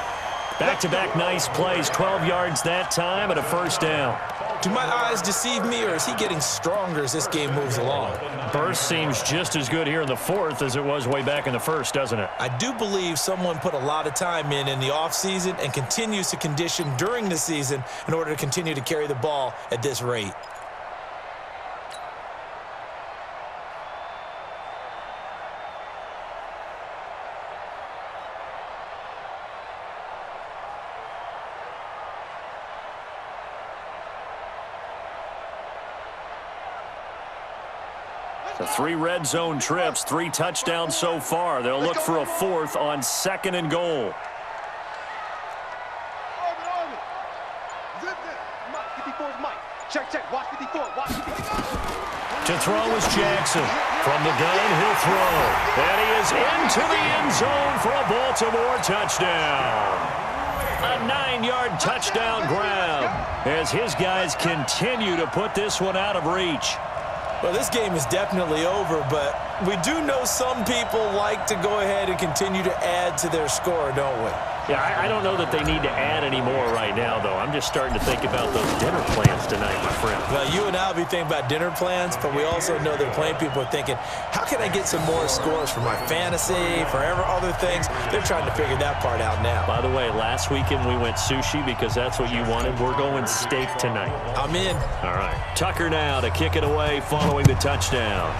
[SPEAKER 1] Back-to-back nice plays, 12 yards that time and a 1st down.
[SPEAKER 2] Do my eyes deceive me, or is he getting stronger as this game moves along?
[SPEAKER 1] Burst seems just as good here in the 4th as it was way back in the 1st, doesn't it?
[SPEAKER 2] I do believe someone put a lot of time in the offseason and continues to condition during the season in order to continue to carry the ball at this rate.
[SPEAKER 1] The 3 red zone trips, 3 touchdowns so far. They'll look for a 4th on 2nd and goal.
[SPEAKER 3] Mike, 54 is Mike. Check. Watch 54.
[SPEAKER 1] To throw is Jackson. From the gun, he'll throw. And he is into the end zone for a Baltimore touchdown. A 9-yard touchdown grab as his guys continue to put this one out of reach.
[SPEAKER 2] Well, this game is definitely over, but we do know some people like to go ahead and continue to add to their score, don't we?
[SPEAKER 1] Yeah, I don't know that they need to add any more right now, though. I'm just starting to think about those dinner plans tonight, my friend.
[SPEAKER 2] Well, you and I will be thinking about dinner plans, but we also know that plenty of people are thinking, how can I get some more scores for my fantasy, for other things? They're trying to figure that part out now.
[SPEAKER 1] By the way, last weekend we went sushi because that's what you wanted. We're going steak tonight.
[SPEAKER 2] I'm in.
[SPEAKER 1] All right. Tucker now to kick it away following the touchdown.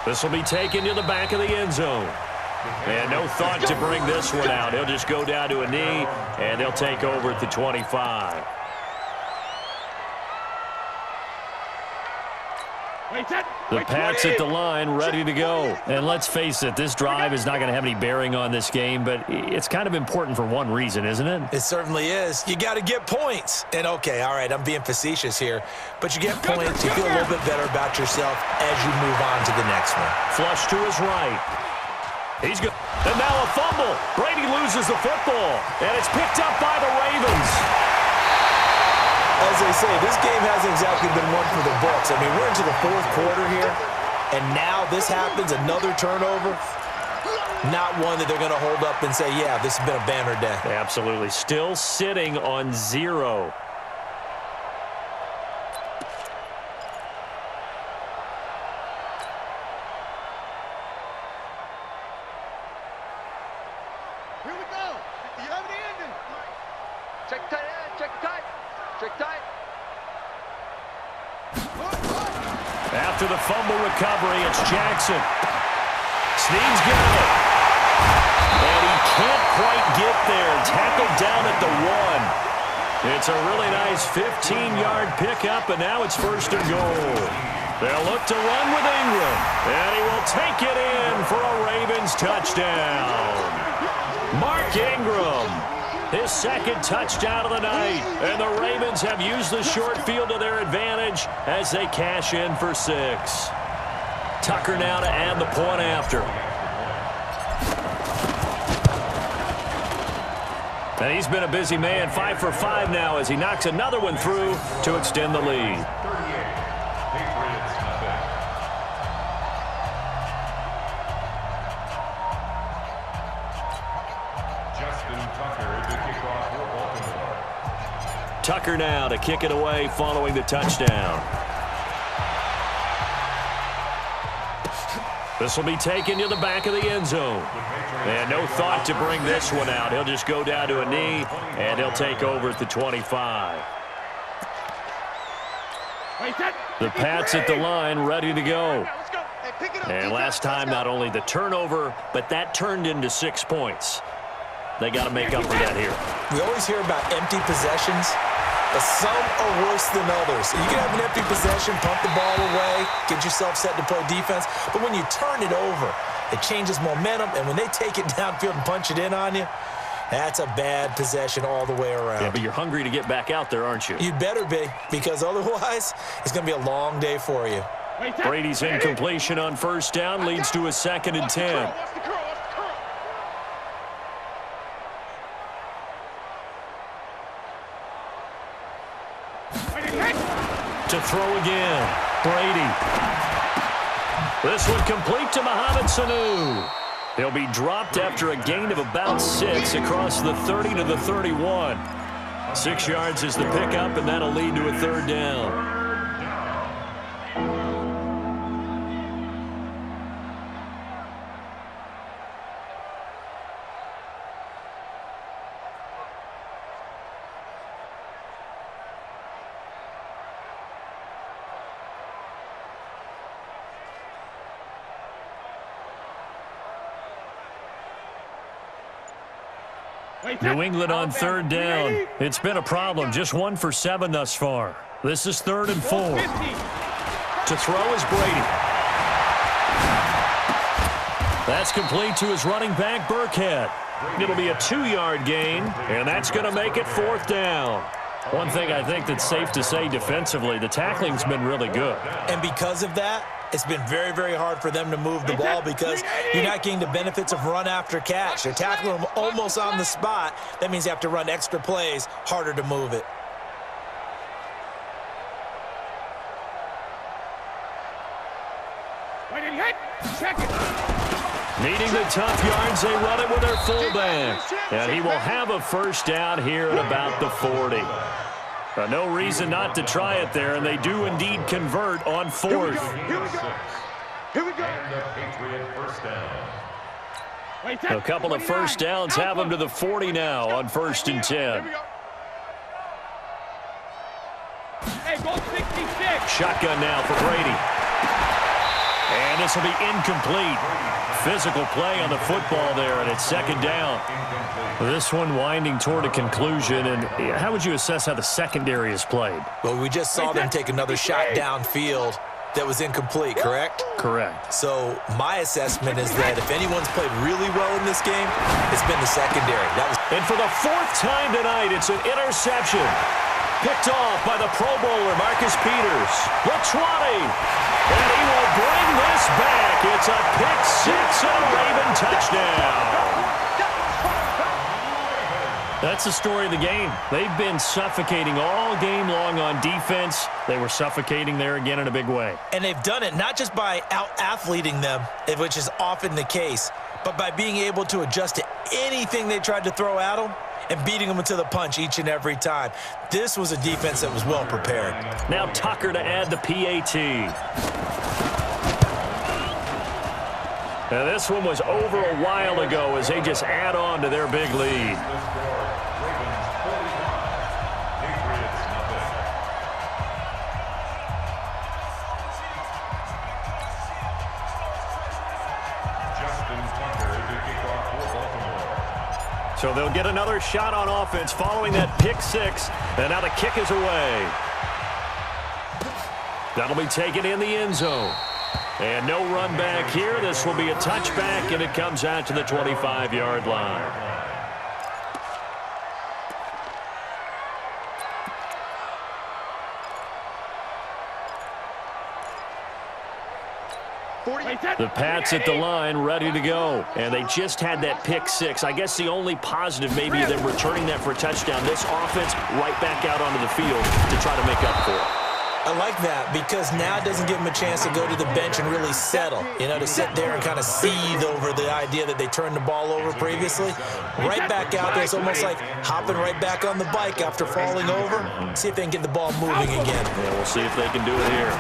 [SPEAKER 1] This will be taken to the back of the end zone. And no thought to bring this one out. He'll just go down to a knee, and they'll take over at the 25. The Pats at the line, ready to go. And let's face it, this drive is not going to have any bearing on this game, but it's kind of important for one reason, isn't it?
[SPEAKER 2] It certainly is. You got to get points. And, okay, all right, I'm being facetious here, but you get points, you feel a little bit better about yourself as you move on to the next one.
[SPEAKER 1] Flush to his right. He's good. And now a fumble. Brady loses the football, and it's picked up by the Ravens.
[SPEAKER 2] As they say, this game hasn't exactly been one for the books. I mean, we're into the 4th quarter here, and now this happens, another turnover. Not one that they're going to hold up and say, yeah, this has been a banner day.
[SPEAKER 1] Absolutely. Still sitting on 0.
[SPEAKER 3] Here we go. You have the ending.
[SPEAKER 6] Check tight end, check tight. Check tight.
[SPEAKER 1] After the fumble recovery, it's Jackson. Snead's got it. And he can't quite get there. Tackled down at the 1. It's a really nice 15-yard pickup, and now it's 1st and goal. They'll look to run with Ingram, and he will take it in for a Ravens touchdown. Mark Ingram, his second touchdown of the night, and the Ravens have used the short field to their advantage as they cash in for 6. Tucker now to add the point after. And he's been a busy man, 5 for 5 now as he knocks another one through to extend the lead. Tucker now to kick it away following the touchdown. This will be taken to the back of the end zone. And no thought to bring this one out. He'll just go down to a knee, and he'll take over at the 25. The Pats at the line, ready to go. And last time, not only the turnover, but that turned into 6 points. They got to make up for that here.
[SPEAKER 2] We always hear about empty possessions, but some are worse than others. You can have an empty possession, pump the ball away, get yourself set to play defense, but when you turn it over, it changes momentum, and when they take it downfield and punch it in on you, that's a bad possession all the way around.
[SPEAKER 1] Yeah, but you're hungry to get back out there, aren't you?
[SPEAKER 2] You'd better be, because otherwise, it's going to be a long day for you.
[SPEAKER 1] Brady's incompletion on first down leads to a 2nd and 10. To throw again, Brady. This one complete to Mohamed Sanu. He'll be dropped after a gain of about 6 across the 30 to the 31. 6 yards is the pickup, and that'll lead to a 3rd down. New England on 3rd down. It's been a problem. Just 1 for 7 thus far. This is 3rd and 4. To throw is Brady. That's complete to his running back, Burkhead. It'll be a 2-yard gain, and that's going to make it 4th down. One thing I think that's safe to say defensively, the tackling's been really good.
[SPEAKER 2] And because of that, it's been very, very hard for them to move the ball because you're not getting the benefits of run after catch. They're tackling them almost on the spot. That means you have to run extra plays, harder to move it.
[SPEAKER 1] Needing the tough yards, they run it with their fullback. And he will have a 1st down here at about the 40. No reason not to try it there, and they do indeed convert on 4th.
[SPEAKER 3] Here we go.
[SPEAKER 4] And the Patriot 1st down.
[SPEAKER 1] A couple of 1st downs have them to the 40 now on 1st and 10.
[SPEAKER 5] Hey, go 66.
[SPEAKER 1] Shotgun now for Brady. And this will be incomplete. Physical play on the football there, and it's 2nd down. This one winding toward a conclusion, and how would you assess how the secondary is played?
[SPEAKER 2] Well, we just saw them take another shot downfield that was incomplete, correct?
[SPEAKER 1] Correct.
[SPEAKER 2] So my assessment is that if anyone's played really well in this game, it's been the secondary.
[SPEAKER 1] And for the 4th time tonight, it's an interception. Picked off by the Pro Bowler, Marcus Peters. The 20. And he will bring this back. It's a pick-6 and a Raven touchdown. That's the story of the game. They've been suffocating all game long on defense. They were suffocating there again in a big way.
[SPEAKER 2] And they've done it not just by out-athleting them, which is often the case, but by being able to adjust to anything they tried to throw at them and beating them to the punch each and every time. This was a defense that was well prepared.
[SPEAKER 1] Now Tucker to add the PAT. Now this one was over a while ago as they just add on to their big lead. So they'll get another shot on offense following that pick-6, and now the kick is away. That'll be taken in the end zone. And no run back here. This will be a touchback, and it comes out to the 25-yard line. The Pats at the line ready to go. And they just had that pick six. I guess the only positive maybe them returning that for a touchdown. This offense right back out onto the field to try to make up for it.
[SPEAKER 2] I like that because now it doesn't give them a chance to go to the bench and really settle, to sit there and kind of seethe over the idea that they turned the ball over previously. Right back out there. It's almost like hopping right back on the bike after falling over. See if they can get the ball moving again.
[SPEAKER 1] Yeah, we'll see if they can do it here.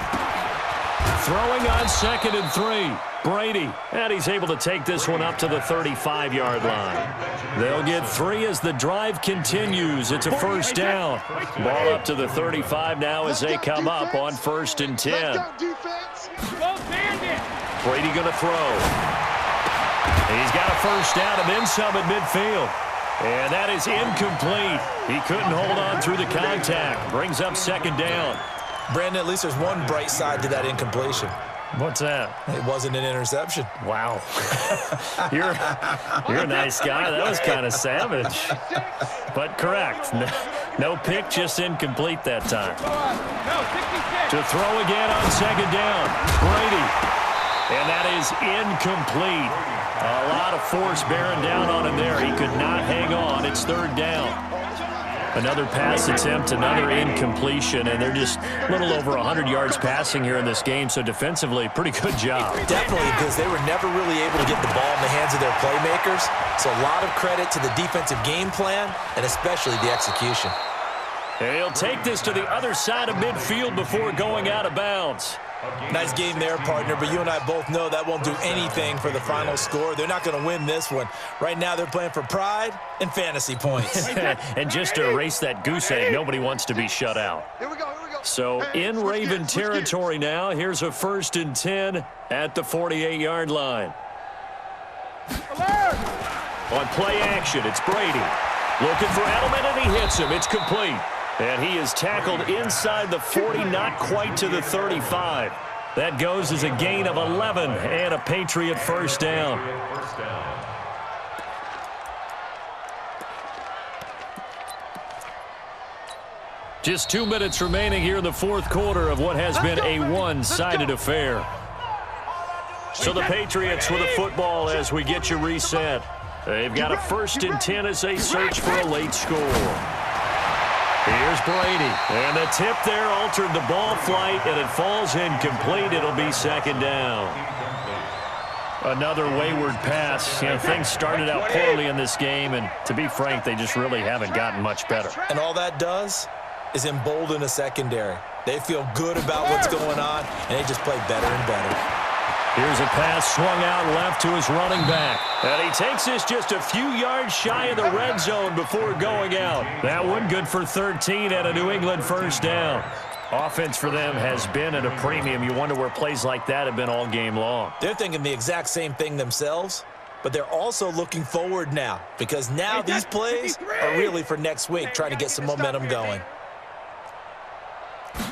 [SPEAKER 1] Throwing on 2nd and 3. Brady, and he's able to take this one up to the 35-yard line. They'll get 3 as the drive continues. It's a first down. Ball up to the 35 now as they come up on 1st and 10. Brady going to throw. He's got a first down and then some at midfield. And that is incomplete. He couldn't hold on through the contact. Brings up 2nd down.
[SPEAKER 2] Brandon, at least there's one bright side to that incompletion.
[SPEAKER 1] What's that?
[SPEAKER 2] It wasn't an interception.
[SPEAKER 1] Wow. You're a nice guy. That was kind of savage. But correct. No pick, just incomplete that time. To throw again on 2nd down. Brady. And that is incomplete. A lot of force bearing down on him there. He could not hang on. It's 3rd down. Another pass attempt, another incompletion, and they're just a little over 100 yards passing here in this game, so defensively, pretty good job.
[SPEAKER 2] Definitely, because they were never really able to get the ball in the hands of their playmakers, so a lot of credit to the defensive game plan and especially the execution.
[SPEAKER 1] And he'll take this to the other side of midfield before going out of bounds.
[SPEAKER 2] Nice game there, partner, but you and I both know that won't do anything for the final score. They're not going to win this one. Right now, they're playing for pride and fantasy points.
[SPEAKER 1] And just to erase that goose egg, nobody wants to be shut out.
[SPEAKER 3] Here we go.
[SPEAKER 1] So in Raven territory now, here's a 1st and 10 at the 48-yard line. On play action, it's Brady. Looking for Edelman, and he hits him. It's complete. And he is tackled inside the 40, not quite to the 35. That goes as a gain of 11 and a Patriot first down. Just 2 minutes remaining here in the 4th quarter of what has been a one-sided affair. So the Patriots with a football as we get you reset. They've got a 1st and 10 as they search for a late score. Here's Brady, and the tip there altered the ball flight, and it falls incomplete. It'll be 2nd down. Another wayward pass. Things started out poorly in this game, and to be frank, they just really haven't gotten much better.
[SPEAKER 2] And all that does is embolden a secondary. They feel good about what's going on, and they just play better and better.
[SPEAKER 1] Here's a pass swung out left to his running back. And he takes this just a few yards shy of the red zone before going out. That one good for 13 and a New England first down. Offense for them has been at a premium. You wonder where plays like that have been all game long.
[SPEAKER 2] They're thinking the exact same thing themselves, but they're also looking forward now because now these plays are really for next week, trying to get some momentum going.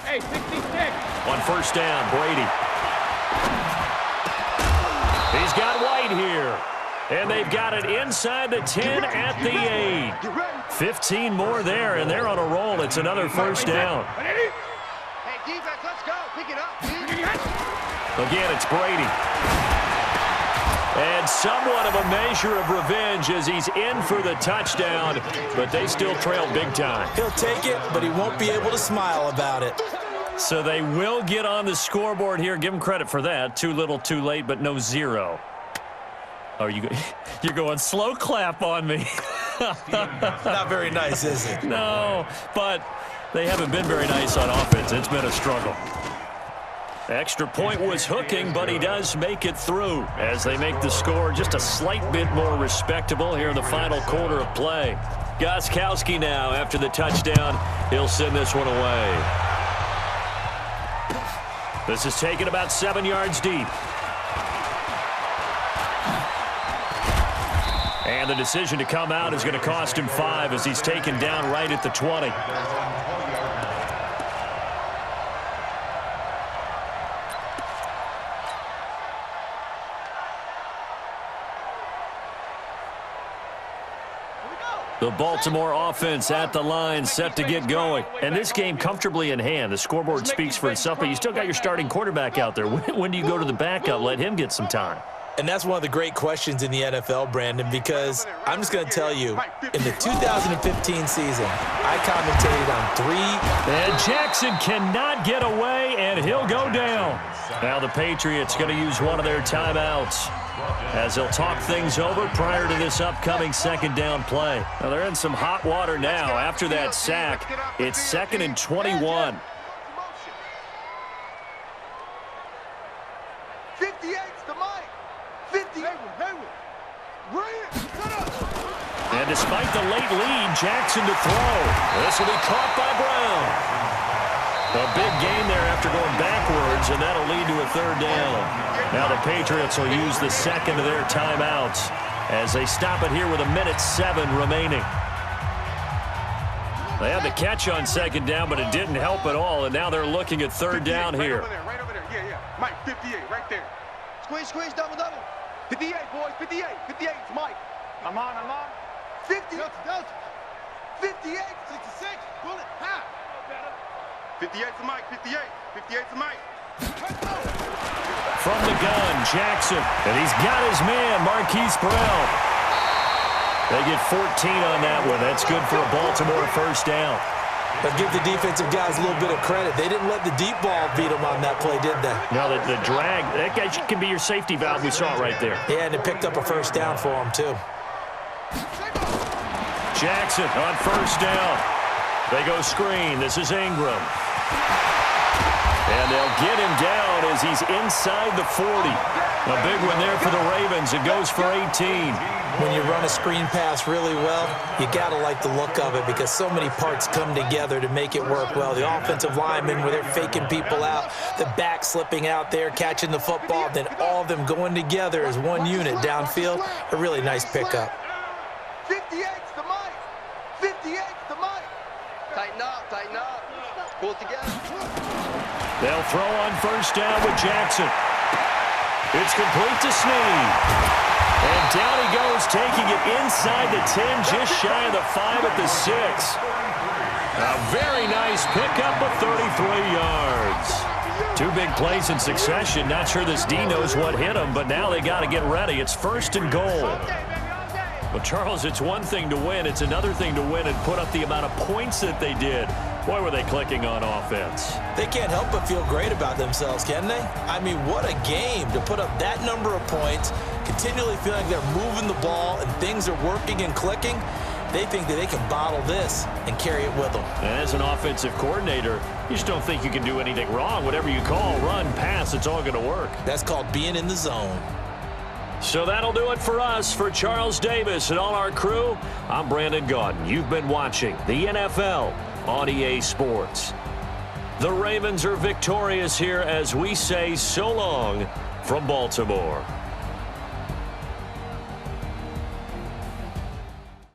[SPEAKER 5] Hey, 66.
[SPEAKER 1] On first down, Brady. He's got White here. And they've got it inside the 10 at the 8. 15 more there, and they're on a roll. It's another first down.
[SPEAKER 6] Hey, defense, let's go. Pick it up.
[SPEAKER 1] Again, it's Brady. And somewhat of a measure of revenge as he's in for the touchdown, but they still trail big time.
[SPEAKER 2] He'll take it, but he won't be able to smile about it.
[SPEAKER 1] So they will get on the scoreboard here. Give them credit for that. Too little, too late, but no 0. Oh, you're going slow clap on me.
[SPEAKER 2] Not very nice, is it?
[SPEAKER 1] No, but they haven't been very nice on offense. It's been a struggle. Extra point was hooking, but he does make it through as they make the score just a slight bit more respectable here in the final quarter of play. Gostkowski now, after the touchdown, he'll send this one away. This is taken about 7 yards deep. And the decision to come out is going to cost him 5 as he's taken down right at the 20. The Baltimore offense at the line, set to get going. And this game comfortably in hand. The scoreboard speaks for itself, but you still got your starting quarterback out there. When do you go to the backup? Let him get some time.
[SPEAKER 2] And that's one of the great questions in the NFL, Brandon, because I'm just going to tell you, in the 2015 season, I commentated on 3.
[SPEAKER 1] And Jackson cannot get away, and he'll go down. Now the Patriots going to use one of their timeouts as they'll talk things over prior to this upcoming second down play. Now they're in some hot water now. After that sack, it's 2nd and 21.
[SPEAKER 3] 58's the mic. 50.
[SPEAKER 1] And despite the late lead, Jackson to throw. This will be caught by Brown. A big gain there after going backwards, and that'll lead to a 3rd down. Now the Patriots will use the second of their timeouts as they stop it here with 1:07 remaining. They had the catch on 2nd down, but it didn't help at all, and now they're looking at 3rd down here.
[SPEAKER 3] Right over there. Yeah. Mike, 58, right there. Squeeze, double. 58, boys, 58. 58, it's Mike. I'm on. 50. Delta. 58, 66, bullet, half. 58's the Mike, 58's the Mike.
[SPEAKER 1] From the gun, Jackson, and he's got his man, Marquise Brown. They get 14 on that one. That's good for a Baltimore 1st down.
[SPEAKER 2] But give the defensive guys a little bit of credit. They didn't let the deep ball beat them on that play, did they?
[SPEAKER 1] No, the drag, that guy can be your safety valve. We saw it right there.
[SPEAKER 2] Yeah, and it picked up a 1st down for them, too.
[SPEAKER 1] Jackson on 1st down. They go screen. This is Ingram. And they'll get him down as he's inside the 40. A big one there for the Ravens. It goes for 18.
[SPEAKER 2] When you run a screen pass really well, you got to like the look of it because so many parts come together to make it work well. The offensive linemen, where they're faking people out, the back slipping out there, catching the football, then all of them going together as one unit downfield. A really nice pickup.
[SPEAKER 3] 58's the mic. 58's the mic.
[SPEAKER 6] Tighten up. Pull it together.
[SPEAKER 1] They'll throw on 1st down with Jackson. It's complete to Snead. And down he goes, taking it inside the 10, just shy of the 5 at the 6. A very nice pickup of 33 yards. 2 big plays in succession. Not sure this D knows what hit him, but now they got to get ready. It's 1st and goal. Well, Charles, it's one thing to win. It's another thing to win and put up the amount of points that they did. Boy, were they clicking on offense.
[SPEAKER 2] They can't help but feel great about themselves, can they? I mean, what a game to put up that number of points, continually feeling like they're moving the ball and things are working and clicking. They think that they can bottle this and carry it with them.
[SPEAKER 1] And as an offensive coordinator, you just don't think you can do anything wrong. Whatever you call, run, pass, it's all going to work.
[SPEAKER 2] That's called being in the zone.
[SPEAKER 1] So that'll do it for us. For Charles Davis and all our crew, I'm Brandon Gaudin. You've been watching the NFL on EA Sports. The Ravens are victorious here as we say so long from Baltimore.